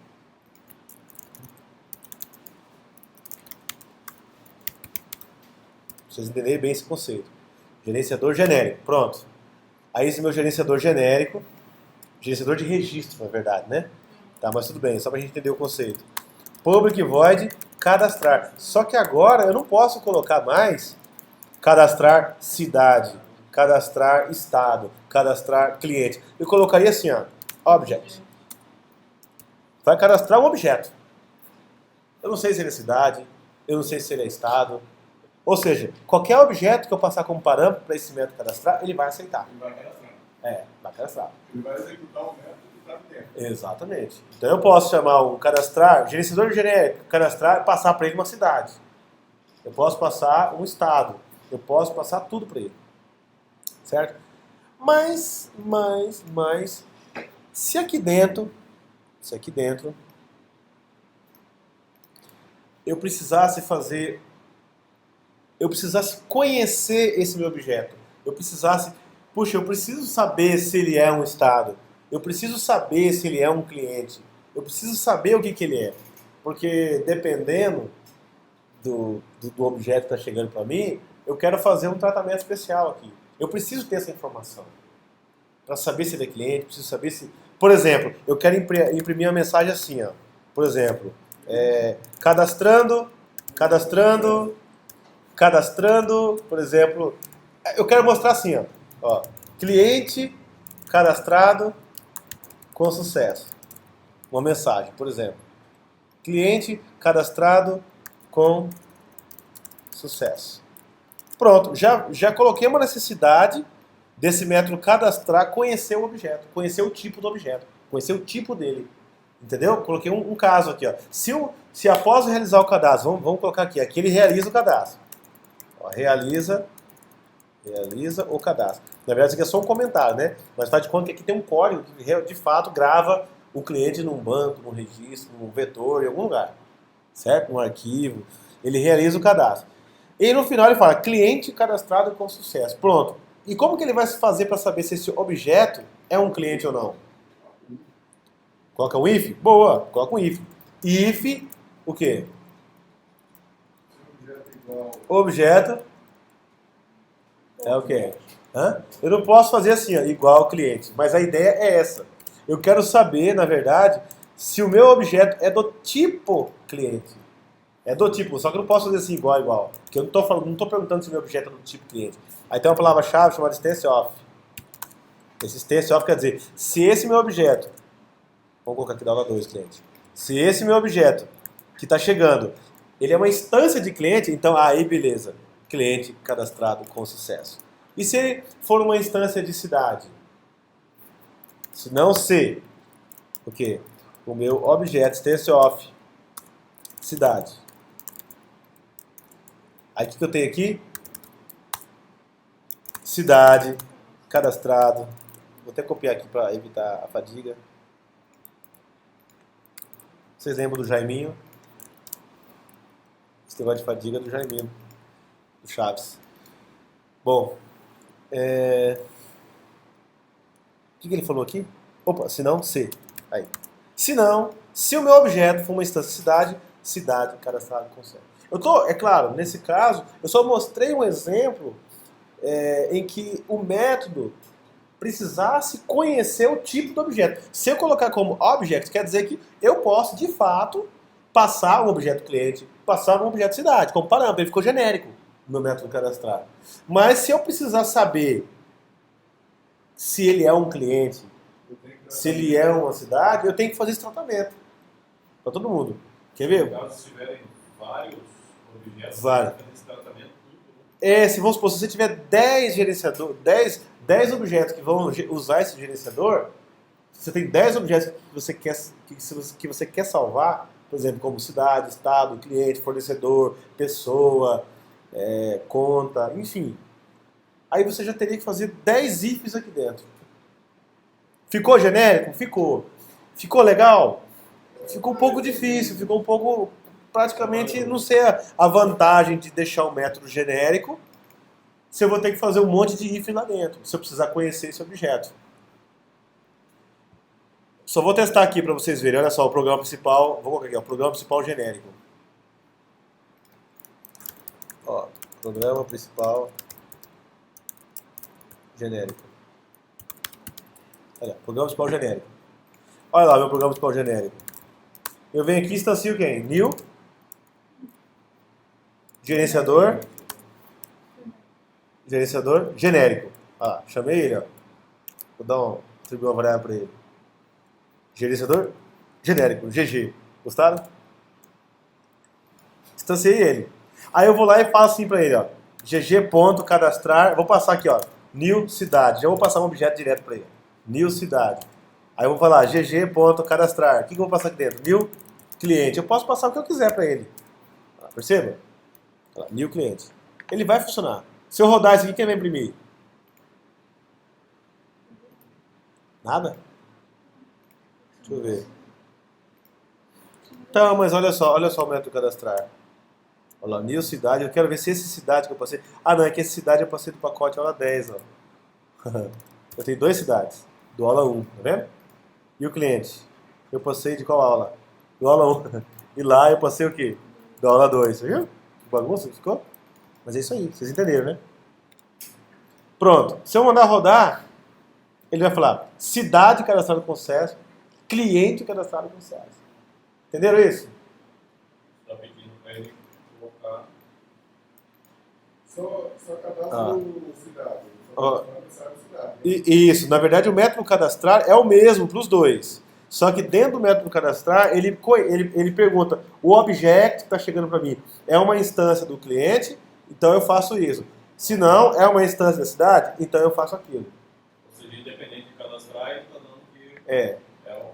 Pra vocês entenderem bem esse conceito. Gerenciador genérico, pronto. Aí esse meu gerenciador genérico, gerenciador de registro, na verdade, né? Tá, mas tudo bem, só pra gente entender o conceito. Public void cadastrar. Só que agora eu não posso colocar mais cadastrar cidade, cadastrar estado, cadastrar cliente. Eu colocaria assim, ó, object. Vai cadastrar um objeto. Eu não sei se ele é cidade, eu não sei se ele é estado. Ou seja, qualquer objeto que eu passar como parâmetro para esse método cadastrar, ele vai aceitar. Ele vai cadastrar. Vai cadastrar. Ele vai executar o método que está no tempo. Exatamente. Então eu posso chamar um cadastrar, gerenciador genérico, cadastrar e passar para ele uma cidade. Eu posso passar um estado. Eu posso passar tudo para ele. Certo? Mas, se aqui dentro, eu precisasse conhecer esse meu objeto. Eu preciso saber se ele é um estado. Eu preciso saber se ele é um cliente. Eu preciso saber o que ele é. Porque dependendo do objeto que está chegando para mim, eu quero fazer um tratamento especial aqui. Eu preciso ter essa informação. Para saber se ele é cliente, preciso saber se... Por exemplo, eu quero imprimir uma mensagem assim, ó. Por exemplo, cadastrando, por exemplo, eu quero mostrar assim, ó, cliente cadastrado com sucesso. Uma mensagem, por exemplo. Cliente cadastrado com Sucesso. Pronto, já coloquei uma necessidade desse método cadastrar, conhecer o objeto, conhecer o tipo do objeto, conhecer o tipo dele. Entendeu? Coloquei um caso aqui. Ó. Se após realizar o cadastro, vamos colocar aqui ele realiza o cadastro. Ó, realiza o cadastro. Na verdade, isso aqui é só um comentário, né? Mas faz de conta que aqui tem um código que de fato grava o cliente num banco, num registro, num vetor, em algum lugar. Certo? Num arquivo. Ele realiza o cadastro. E no final ele fala, cliente cadastrado com sucesso. Pronto. E como que ele vai se fazer para saber se esse objeto é um cliente ou não? Coloca um if? Boa, coloca um if. If, o quê? Objeto é o quê? Eu não posso fazer assim, ó, igual ao cliente. Mas a ideia é essa. Eu quero saber, na verdade, se o meu objeto é do tipo cliente. É do tipo, só que eu não posso fazer assim igual. Porque eu não estou perguntando se o meu objeto é do tipo cliente. Aí tem uma palavra-chave chamada instance of. Esse instance of quer dizer, se esse meu objeto, vamos colocar aqui da aula 2, cliente. Se esse meu objeto que está chegando, ele é uma instância de cliente, então aí beleza, cliente cadastrado com sucesso. E se ele for uma instância de cidade? Se não ser, o quê? O meu objeto instance of cidade. Aí o que eu tenho aqui? Cidade, cadastrado. Vou até copiar aqui para evitar a fadiga. Vocês lembram do Jaiminho? Esse negócio de fadiga é do Jaiminho, do Chaves. Bom, o que ele falou aqui? Opa, se não, C. Aí. Se não, se o meu objeto for uma instância de cidade cadastrado com C. É claro, nesse caso, eu só mostrei um exemplo em que o método precisasse conhecer o tipo do objeto. Se eu colocar como object, quer dizer que eu posso, de fato, passar um objeto cliente, passar um objeto cidade, como parâmetro. Ele ficou genérico no meu método cadastrar. Mas se eu precisar saber se ele é um cliente, se ele é uma cidade, eu tenho que fazer esse tratamento. Para todo mundo. Quer ver? Se tiverem vários objetos, Vários. fazer esse tratamento Se vamos supor, se você tiver 10 gerenciadores, 10 objetos que vão usar esse gerenciador, você tem 10 objetos que você quer salvar, por exemplo, como cidade, estado, cliente, fornecedor, pessoa, conta, enfim. Aí você já teria que fazer 10 ifs aqui dentro. Ficou genérico? Ficou. Ficou legal? Ficou um pouco difícil, ficou um pouco... Praticamente não sei a vantagem de deixar o método genérico se eu vou ter que fazer um monte de if lá dentro, se eu precisar conhecer esse objeto. Só vou testar aqui para vocês verem. Olha só, o programa principal, vou colocar aqui, o programa principal genérico. Ó, programa principal genérico. Olha, programa principal genérico. Olha lá, meu programa principal genérico. Eu venho aqui e instancio quem? New gerenciador genérico. Chamei ele, ó. Vou atribuir uma variável para ele. Gerenciador genérico, GG. Gostaram? Instanciei ele. Aí eu vou lá e faço assim para ele, ó. gg.cadastrar. Vou passar aqui, ó. New cidade. Já vou passar um objeto direto para ele. New cidade. Aí eu vou falar gg.cadastrar. O que eu vou passar aqui dentro? New cliente. Eu posso passar o que eu quiser para ele. Perceba? New cliente. Ele vai funcionar. Se eu rodar isso aqui, quem vai imprimir? Nada? Deixa eu ver. Então, mas olha só o método cadastrar. Olha lá, new cidade. Eu quero ver se esse cidade que eu passei... não, é que esse cidade eu passei do pacote aula 10, ó. Eu tenho 2 cidades. Do aula 1, tá vendo? E o cliente? Eu passei de qual aula? Do aula 1. E lá eu passei o quê? Do aula 2, viu? Que bagunça que ficou? Mas é isso aí, vocês entenderam, né? Pronto. Se eu mandar rodar, ele vai falar cidade cadastrada com sucesso, cliente cadastrado com sucesso. Entenderam isso? está pedindo para ele colocar. Só cadastro cidade. Cidade. Isso, na verdade o método cadastrar é o mesmo para os dois. Só que dentro do método cadastrar, ele pergunta, o objeto que está chegando para mim é uma instância do cliente então eu faço isso. Se não, é uma instância da cidade, então eu faço aquilo. Ou seja, independente de cadastrar, ele está dando que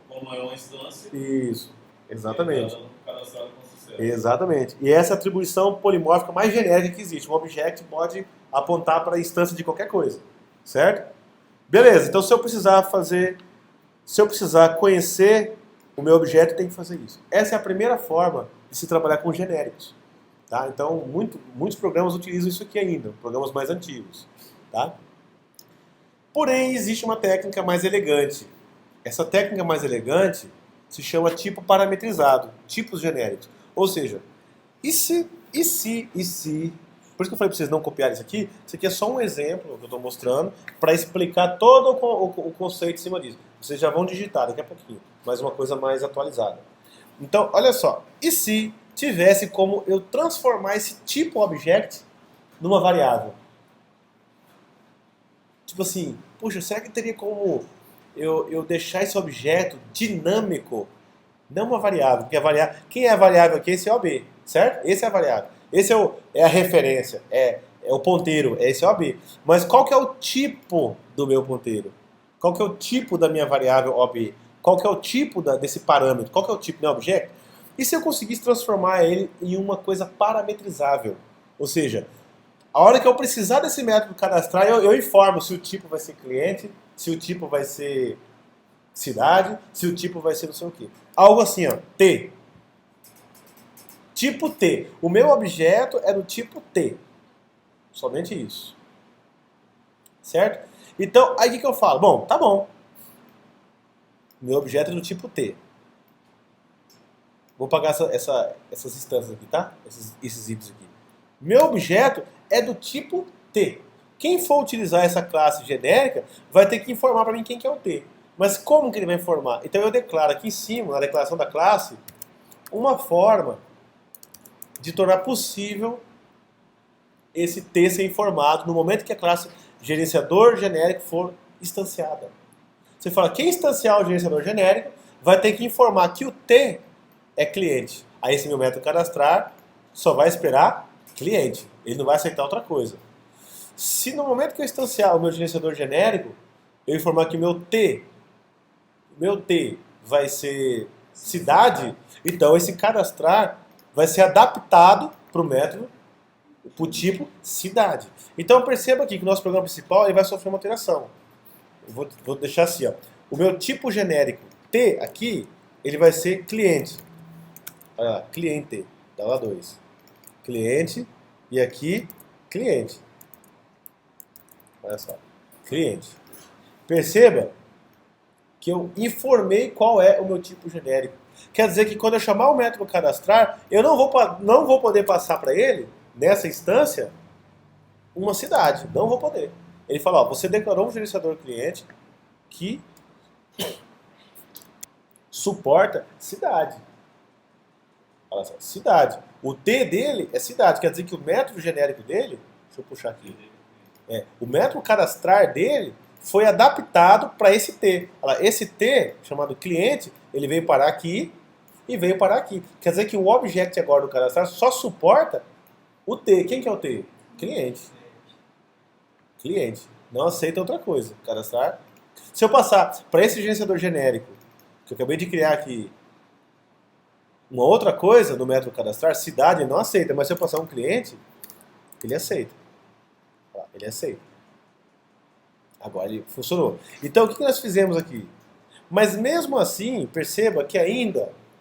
como é uma instância. Isso, exatamente. Ele está dando cadastrado com sucesso. Exatamente. E essa é a atribuição polimórfica mais genérica que existe. Um object pode apontar para a instância de qualquer coisa, certo? Beleza, então se eu precisar conhecer o meu objeto, tem que fazer isso. Essa é a primeira forma de se trabalhar com genéricos. Tá? Então, muitos programas utilizam isso aqui ainda, programas mais antigos. Tá? Porém, existe uma técnica mais elegante. Essa técnica mais elegante se chama tipo parametrizado, tipos genéricos. Ou seja, e se... Por isso que eu falei para vocês não copiarem isso aqui é só um exemplo que eu estou mostrando para explicar todo o conceito em cima disso. Vocês já vão digitar daqui a pouquinho, mas uma coisa mais atualizada. Então, olha só, e se tivesse como eu transformar esse tipo object numa variável? Tipo assim, puxa, será que teria como eu deixar esse objeto dinâmico, não uma variável? Porque a variável, quem é a variável aqui? Esse é o OB, certo? Esse é a variável. Esse é a referência, é o ponteiro, esse é o OB. Mas qual que é o tipo do meu ponteiro? Qual que é o tipo da minha variável OB? Qual que é o tipo desse parâmetro? Qual que é o tipo do meu objeto? E se eu conseguisse transformar ele em uma coisa parametrizável? Ou seja, a hora que eu precisar desse método cadastrar, eu informo se o tipo vai ser cliente, se o tipo vai ser cidade, se o tipo vai ser não sei o quê. Algo assim, ó, T. Tipo T. O meu objeto é do tipo T. Somente isso. Certo? Então, aí o que eu falo? Bom, tá bom. Meu objeto é do tipo T. Vou pagar essas instâncias aqui, tá? Esses itens aqui. Meu objeto é do tipo T. Quem for utilizar essa classe genérica vai ter que informar para mim quem que é o T. Mas como que ele vai informar? Então eu declaro aqui em cima, na declaração da classe, uma forma de tornar possível esse T ser informado no momento que a classe gerenciador genérico for instanciada. Você fala, quem instanciar o gerenciador genérico vai ter que informar que o T é cliente. Aí esse meu método cadastrar só vai esperar cliente. Ele não vai aceitar outra coisa. Se no momento que eu instanciar o meu gerenciador genérico, eu informar que meu T vai ser cidade, então esse cadastrar vai ser adaptado para o método, para o tipo cidade. Então perceba aqui que o nosso programa principal ele vai sofrer uma alteração. Eu vou deixar assim, ó. O meu tipo genérico T aqui, ele vai ser cliente. Olha lá, cliente, dá lá 2. Cliente, e aqui, cliente. Olha só, cliente. Perceba que eu informei qual é o meu tipo genérico. Quer dizer que quando eu chamar o método cadastrar, eu não vou poder passar para ele, nessa instância, uma cidade. Não vou poder. Ele fala, ó, você declarou um gerenciador cliente que suporta cidade. Olha só, cidade. O T dele é cidade. Quer dizer que o método genérico dele, deixa eu puxar aqui, o método cadastrar dele foi adaptado para esse T. Olha, esse T, chamado cliente, ele veio parar aqui e veio parar aqui. Quer dizer que o object agora do cadastrar só suporta o T. Quem que é o T? Cliente. Cliente. Não aceita outra coisa. Cadastrar. Se eu passar para esse gerenciador genérico, que eu acabei de criar aqui, uma outra coisa no método cadastrar, cidade, ele não aceita. Mas se eu passar um cliente, ele aceita. Ele aceita. Agora ele funcionou. Então o que nós fizemos aqui? Mas mesmo assim, perceba que ainda, o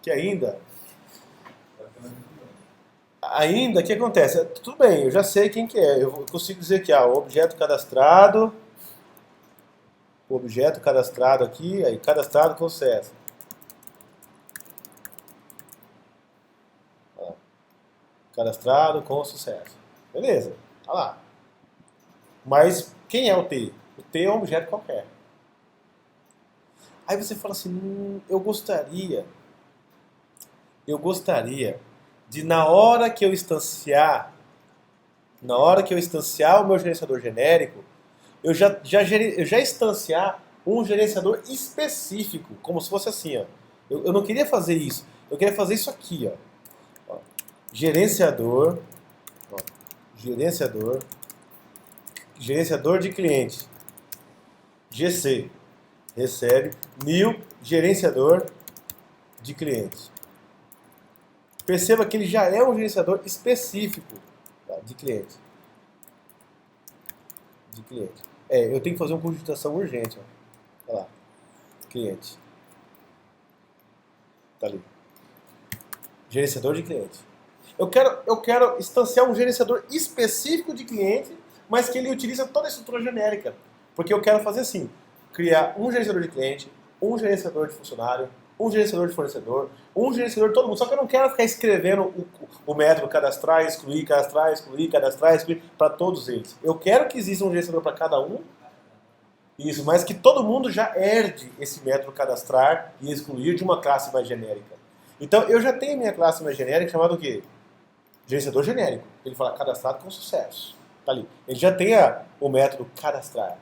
que acontece? Tudo bem, eu já sei quem que é. Eu consigo dizer que o objeto cadastrado aqui, aí cadastrado com sucesso. Cadastrado com sucesso. Beleza, tá lá. Mas quem é o T? O T é um objeto qualquer. Aí você fala assim, eu gostaria de na hora que eu instanciar o meu gerenciador genérico, eu já instanciar um gerenciador específico, como se fosse assim, ó. Eu não queria fazer isso, eu queria fazer isso aqui, ó. Gerenciador gerenciador de cliente, GC, recebe 1000 gerenciador de cliente. Perceba que ele já é um gerenciador específico, tá, de cliente. Eu tenho que fazer uma conjuntação urgente. Ó. Olha lá. Cliente. Tá ali. Gerenciador de cliente. Eu quero instanciar um gerenciador específico de cliente, mas que ele utiliza toda a estrutura genérica. Porque eu quero fazer assim, criar um gerenciador de cliente, um gerenciador de funcionário, um gerenciador de fornecedor, um gerenciador de todo mundo. Só que eu não quero ficar escrevendo o método cadastrar, excluir, cadastrar, excluir, cadastrar, excluir, para todos eles. Eu quero que exista um gerenciador para cada um, isso, mas que todo mundo já herde esse método cadastrar e excluir de uma classe mais genérica. Então, eu já tenho minha classe mais genérica chamada o quê? Gerenciador genérico. Ele fala cadastrado com sucesso. Tá ali. Ele já tem o método cadastrar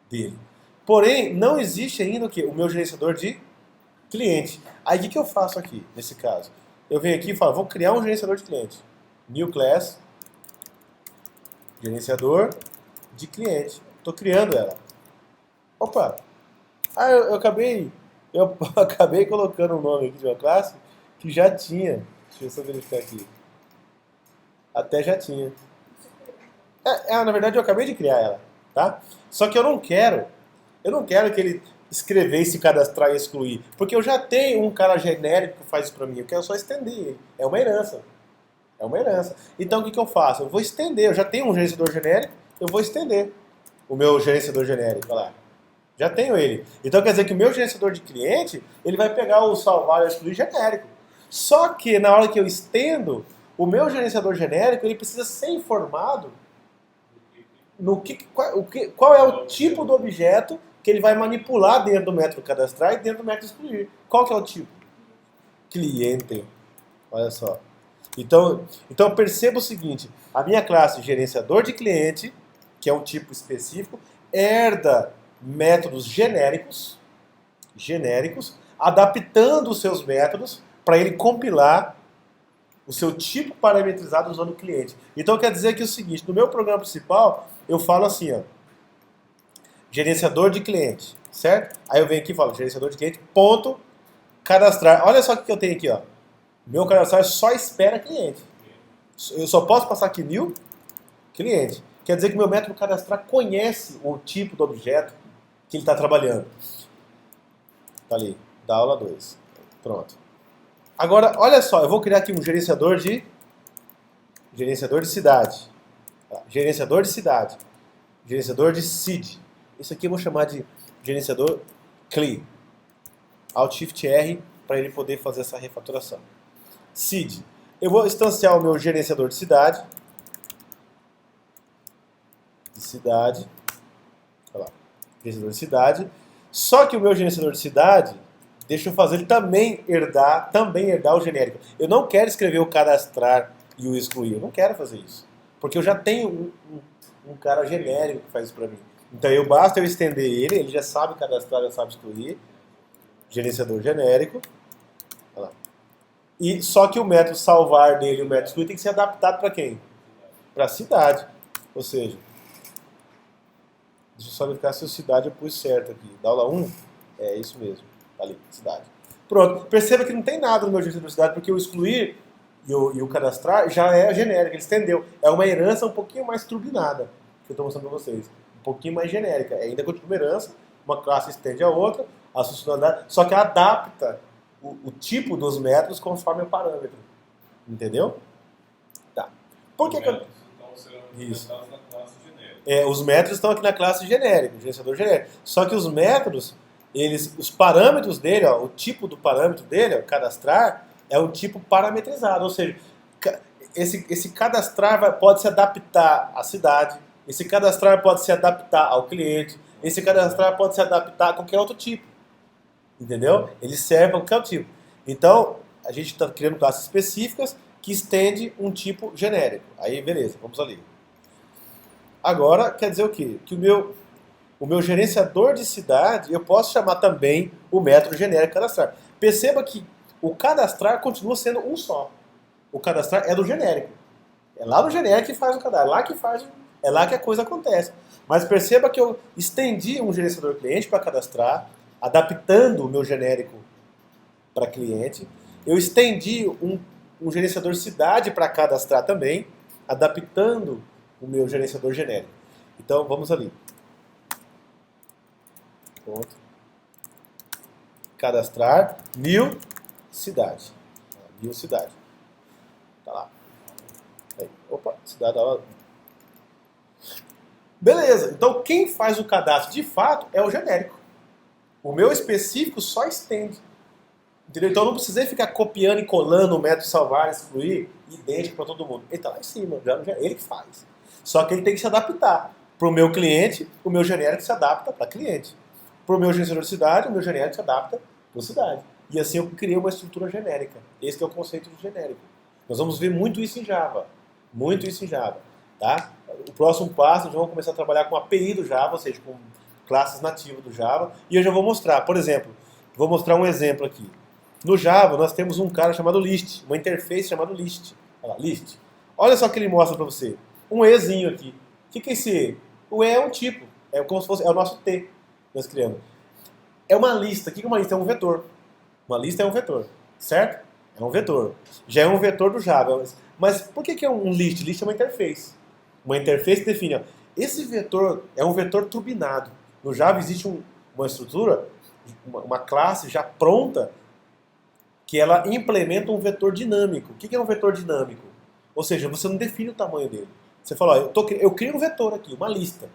dele. Porém, não existe ainda o quê? O meu gerenciador de cliente. Aí, o que eu faço aqui, nesse caso? Eu venho aqui e falo, vou criar um gerenciador de cliente. New class, gerenciador de cliente. Estou criando ela. Opa! Eu acabei colocando um nome aqui de uma classe que já tinha. Deixa eu só verificar aqui. Até já tinha. Na verdade, eu acabei de criar ela, tá? Só que eu não quero que ele escrevesse, cadastrar e excluir, porque eu já tenho um cara genérico que faz isso para mim, eu quero só estender ele. É uma herança. Então, o que eu faço? Eu vou estender, eu já tenho um gerenciador genérico, eu vou estender o meu gerenciador genérico, olha lá. Já tenho ele. Então, quer dizer que o meu gerenciador de cliente, ele vai pegar o salvar e excluir genérico. Só que, na hora que eu estendo, o meu gerenciador genérico, ele precisa ser informado qual é o tipo do objeto que ele vai manipular dentro do método cadastrar e dentro do método excluir. Qual que é o tipo? Cliente. Olha só. Então perceba o seguinte, a minha classe gerenciador de cliente, que é um tipo específico, herda métodos genéricos, adaptando os seus métodos para ele compilar o seu tipo parametrizado usando o cliente. Então quer dizer que é o seguinte, no meu programa principal, eu falo assim, ó, gerenciador de cliente, certo? Aí eu venho aqui e falo, gerenciador de cliente, ponto, cadastrar. Olha só o que eu tenho aqui, ó. Meu cadastrar só espera cliente. Eu só posso passar aqui new cliente. Quer dizer que meu método cadastrar conhece o tipo do objeto que ele está trabalhando. Tá ali, da aula 2. Pronto. Agora, olha só, eu vou criar aqui um gerenciador de cidade. Gerenciador de cidade. Gerenciador de seed. Isso aqui eu vou chamar de gerenciador CLI. Alt Shift R para ele poder fazer essa refaturação. Seed. Eu vou instanciar o meu gerenciador de cidade. Olha lá. Gerenciador de cidade. Só que o meu gerenciador de cidade, deixa eu fazer ele também herdar o genérico. Eu não quero escrever o cadastrar e o excluir. Eu não quero fazer isso. Porque eu já tenho um cara genérico que faz isso para mim. Então basta eu estender ele já sabe cadastrar, já sabe excluir. Gerenciador genérico. Olha lá. E só que o método salvar dele e o método excluir tem que ser adaptado para quem? Para a cidade. Ou seja, deixa eu só verificar se a cidade eu pus certo aqui. Da aula 1, é isso mesmo. Tá ali, cidade. Pronto. Perceba que não tem nada no meu gerenciador de cidade, porque o excluir e o cadastrar já é genérico, ele estendeu. É uma herança um pouquinho mais turbinada, que eu estou mostrando para vocês. Um pouquinho mais genérica. Ainda continua uma herança, uma classe estende a outra, a funcionalidade, só que adapta o tipo dos métodos conforme o parâmetro. Entendeu? Tá. Por que eu... Isso. Os métodos estão aqui na classe genérica, gerenciador genérico. Só que os métodos, os parâmetros dele, ó, o tipo do parâmetro dele, ó, cadastrar, é um tipo parametrizado. Ou seja, esse cadastrar pode se adaptar à cidade, esse cadastrar pode se adaptar ao cliente, esse cadastrar pode se adaptar a qualquer outro tipo. Entendeu? Ele serve para qualquer outro tipo. Então, a gente está criando classes específicas que estende um tipo genérico. Aí, beleza, vamos ali. Agora, quer dizer o quê? Que o meu gerenciador de cidade, eu posso chamar também o método genérico cadastrar. Perceba que o cadastrar continua sendo um só. O cadastrar é do genérico. É lá no genérico que faz o cadastro, é lá que a coisa acontece. Mas perceba que eu estendi um gerenciador cliente para cadastrar, adaptando o meu genérico para cliente. Eu estendi um gerenciador cidade para cadastrar também, adaptando o meu gerenciador genérico. Então, vamos ali. Pronto. Cadastrar new cidade. New cidade. Tá lá. Aí. Opa, cidade. Beleza. Então, quem faz o cadastro de fato é o genérico. O meu específico só estende. Entendeu? Então, eu não precisei ficar copiando e colando o método salvar, excluir, idêntico para todo mundo. Ele está lá em cima, já é ele que faz. Só que ele tem que se adaptar. Para o meu cliente, o meu genérico se adapta para cliente. Para o meu gerenciador de cidade, o meu genérico se adapta para cidade. E assim eu criei uma estrutura genérica. Esse que é o conceito de genérico. Nós vamos ver muito isso em Java. Muito isso em Java. Tá? O próximo passo, nós vamos começar a trabalhar com a API do Java, ou seja, com classes nativas do Java. E eu já vou mostrar, por exemplo, vou mostrar um exemplo aqui. No Java, nós temos um cara chamado list, uma interface chamada list. Olha lá, list. Olha só o que ele mostra para você. Um Ezinho aqui. O que é esse E? O E é um tipo. É como se fosse, é o nosso T que nós criamos. É uma lista. O que é uma lista? É um vetor. Uma lista é um vetor. Certo? É um vetor. Já é um vetor do Java. Mas por que é um list? List é uma interface. Uma interface define, ó, esse vetor é um vetor turbinado. No Java existe uma estrutura, uma classe já pronta, que ela implementa um vetor dinâmico. O que é um vetor dinâmico? Ou seja, você não define o tamanho dele. Você fala, ó, eu crio um vetor aqui, uma lista.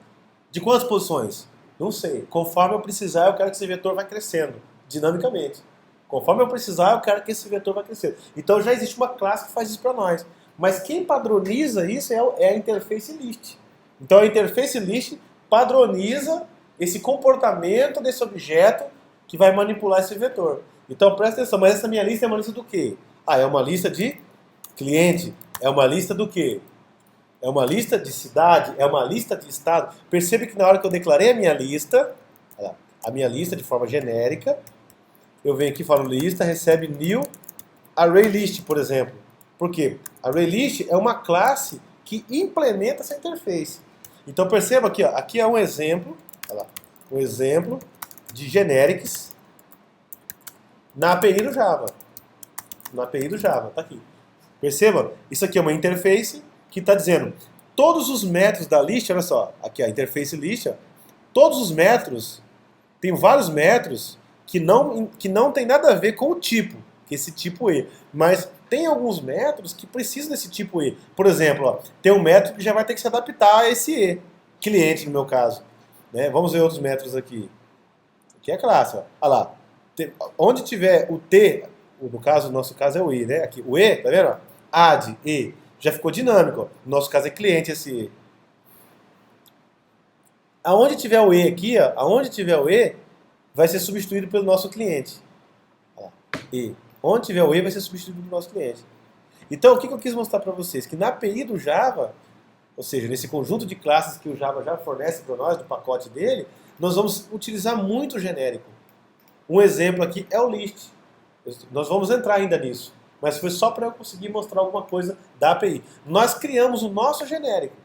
De quantas posições? Não sei. Conforme eu precisar, eu quero que esse vetor vá crescendo, dinamicamente. Conforme eu precisar, eu quero que esse vetor vá crescendo. Então já existe uma classe que faz isso para nós. Mas quem padroniza isso é a interface list. Então a interface list padroniza esse comportamento desse objeto que vai manipular esse vetor. Então presta atenção, mas essa minha lista é uma lista do quê? Ah, é uma lista de cliente. É uma lista do quê? É uma lista de cidade, é uma lista de estado. Percebe que na hora que eu declarei a minha lista de forma genérica, eu venho aqui e falo lista, recebe new array list, por exemplo. Por quê? Array list é uma classe que implementa essa interface. Então perceba aqui, ó, aqui é um exemplo, olha lá, um exemplo de generics na API do Java. Na API do Java, tá aqui. Perceba, isso aqui é uma interface que está dizendo todos os métodos da list, olha só, aqui a interface list, ó, todos os métodos, tem vários métodos que não tem nada a ver com o tipo, que é esse tipo E, mas tem alguns métodos que precisam desse tipo E. Por exemplo, ó, tem um método que já vai ter que se adaptar a esse E, cliente no meu caso. Né? Vamos ver outros métodos aqui. Aqui é a classe, ó. Olha lá, onde tiver o T, no nosso caso é o I, né? Aqui, o E, tá vendo? Add E. Já ficou dinâmico. Ó. No nosso caso é cliente esse E. Aonde tiver o E aqui, ó, aonde tiver o E, vai ser substituído pelo nosso cliente. Ó, E. Onde tiver o E, vai ser substituído pelo nosso cliente. Então, o que eu quis mostrar para vocês? Que na API do Java, ou seja, nesse conjunto de classes que o Java já fornece para nós, do pacote dele, nós vamos utilizar muito o genérico. Um exemplo aqui é o list. Nós vamos entrar ainda nisso. Mas foi só para eu conseguir mostrar alguma coisa da API. Nós criamos o nosso genérico,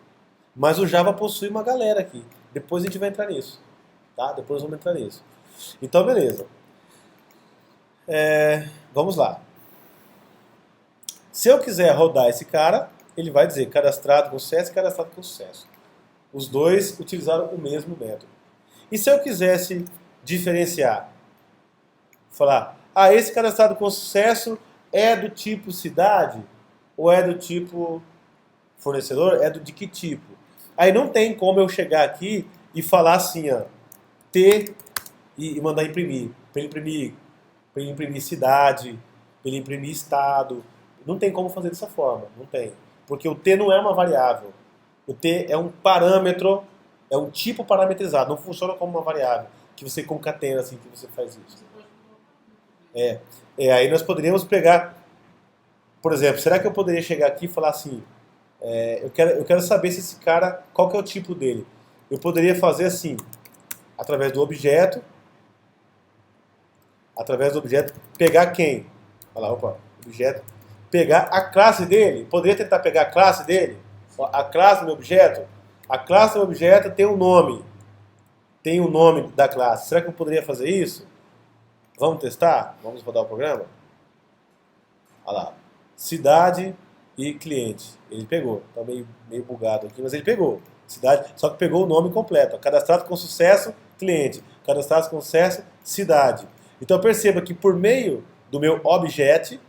mas o Java possui uma galera aqui. Depois a gente vai entrar nisso. Tá? Depois vamos entrar nisso. Então, beleza. Vamos lá. Se eu quiser rodar esse cara, ele vai dizer cadastrado com sucesso e cadastrado com sucesso. Os dois utilizaram o mesmo método. E se eu quisesse diferenciar? Falar, esse cadastrado com sucesso é do tipo cidade ou é do tipo fornecedor? É de que tipo? Aí não tem como eu chegar aqui e falar assim, ó, T e mandar imprimir. Para ele imprimir cidade, para ele imprimir estado. Não tem como fazer dessa forma, não tem. Porque o T não é uma variável. O T é um parâmetro, é um tipo parametrizado, não funciona como uma variável, que você concatena assim que você faz isso. Aí nós poderíamos pegar, por exemplo, será que eu poderia chegar aqui e falar assim, eu quero saber se esse cara, qual que é o tipo dele. Eu poderia fazer assim, através do objeto, pegar quem? Olha lá, objeto, pegar a classe dele. Poderia tentar pegar a classe dele? A classe do meu objeto? A classe do meu objeto tem um nome. Tem o nome da classe. Será que eu poderia fazer isso? Vamos testar? Vamos rodar o programa? Olha lá. Cidade e cliente. Ele pegou. Está meio bugado aqui, mas ele pegou. Cidade, só que pegou o nome completo. Cadastrado com sucesso, cliente. Cadastrado com sucesso, cidade. Então perceba que por meio do meu object,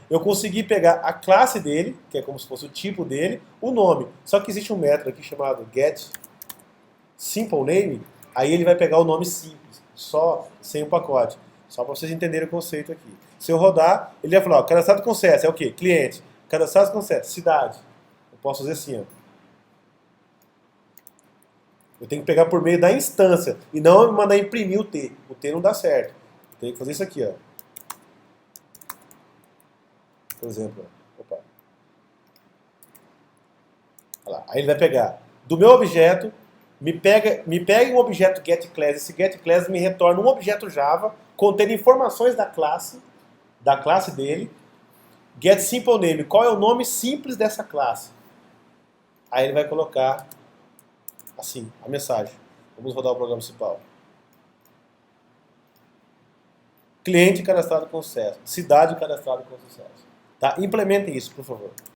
eu consegui pegar a classe dele, que é como se fosse o tipo dele, o nome. Só que existe um método aqui chamado getSimpleName, aí ele vai pegar o nome simples, só sem o pacote. Só para vocês entenderem o conceito aqui. Se eu rodar, ele vai falar, ó, cadastrado com sucesso é o quê? Cliente. Cadastrado com sucesso, cidade. Eu posso fazer assim, ó. Eu tenho que pegar por meio da instância e não mandar imprimir o T. O T não dá certo. Eu tenho que fazer isso aqui, ó. Por exemplo, opa. Olha lá. Aí ele vai pegar do meu objeto, me pega um objeto getClass. Esse getClass me retorna um objeto Java contendo informações da classe dele. GetSimpleName, qual é o nome simples dessa classe? Aí ele vai colocar assim, a mensagem. Vamos rodar o programa principal. Cliente cadastrado com sucesso. Cidade cadastrado com sucesso. Tá? Implementem isso, por favor.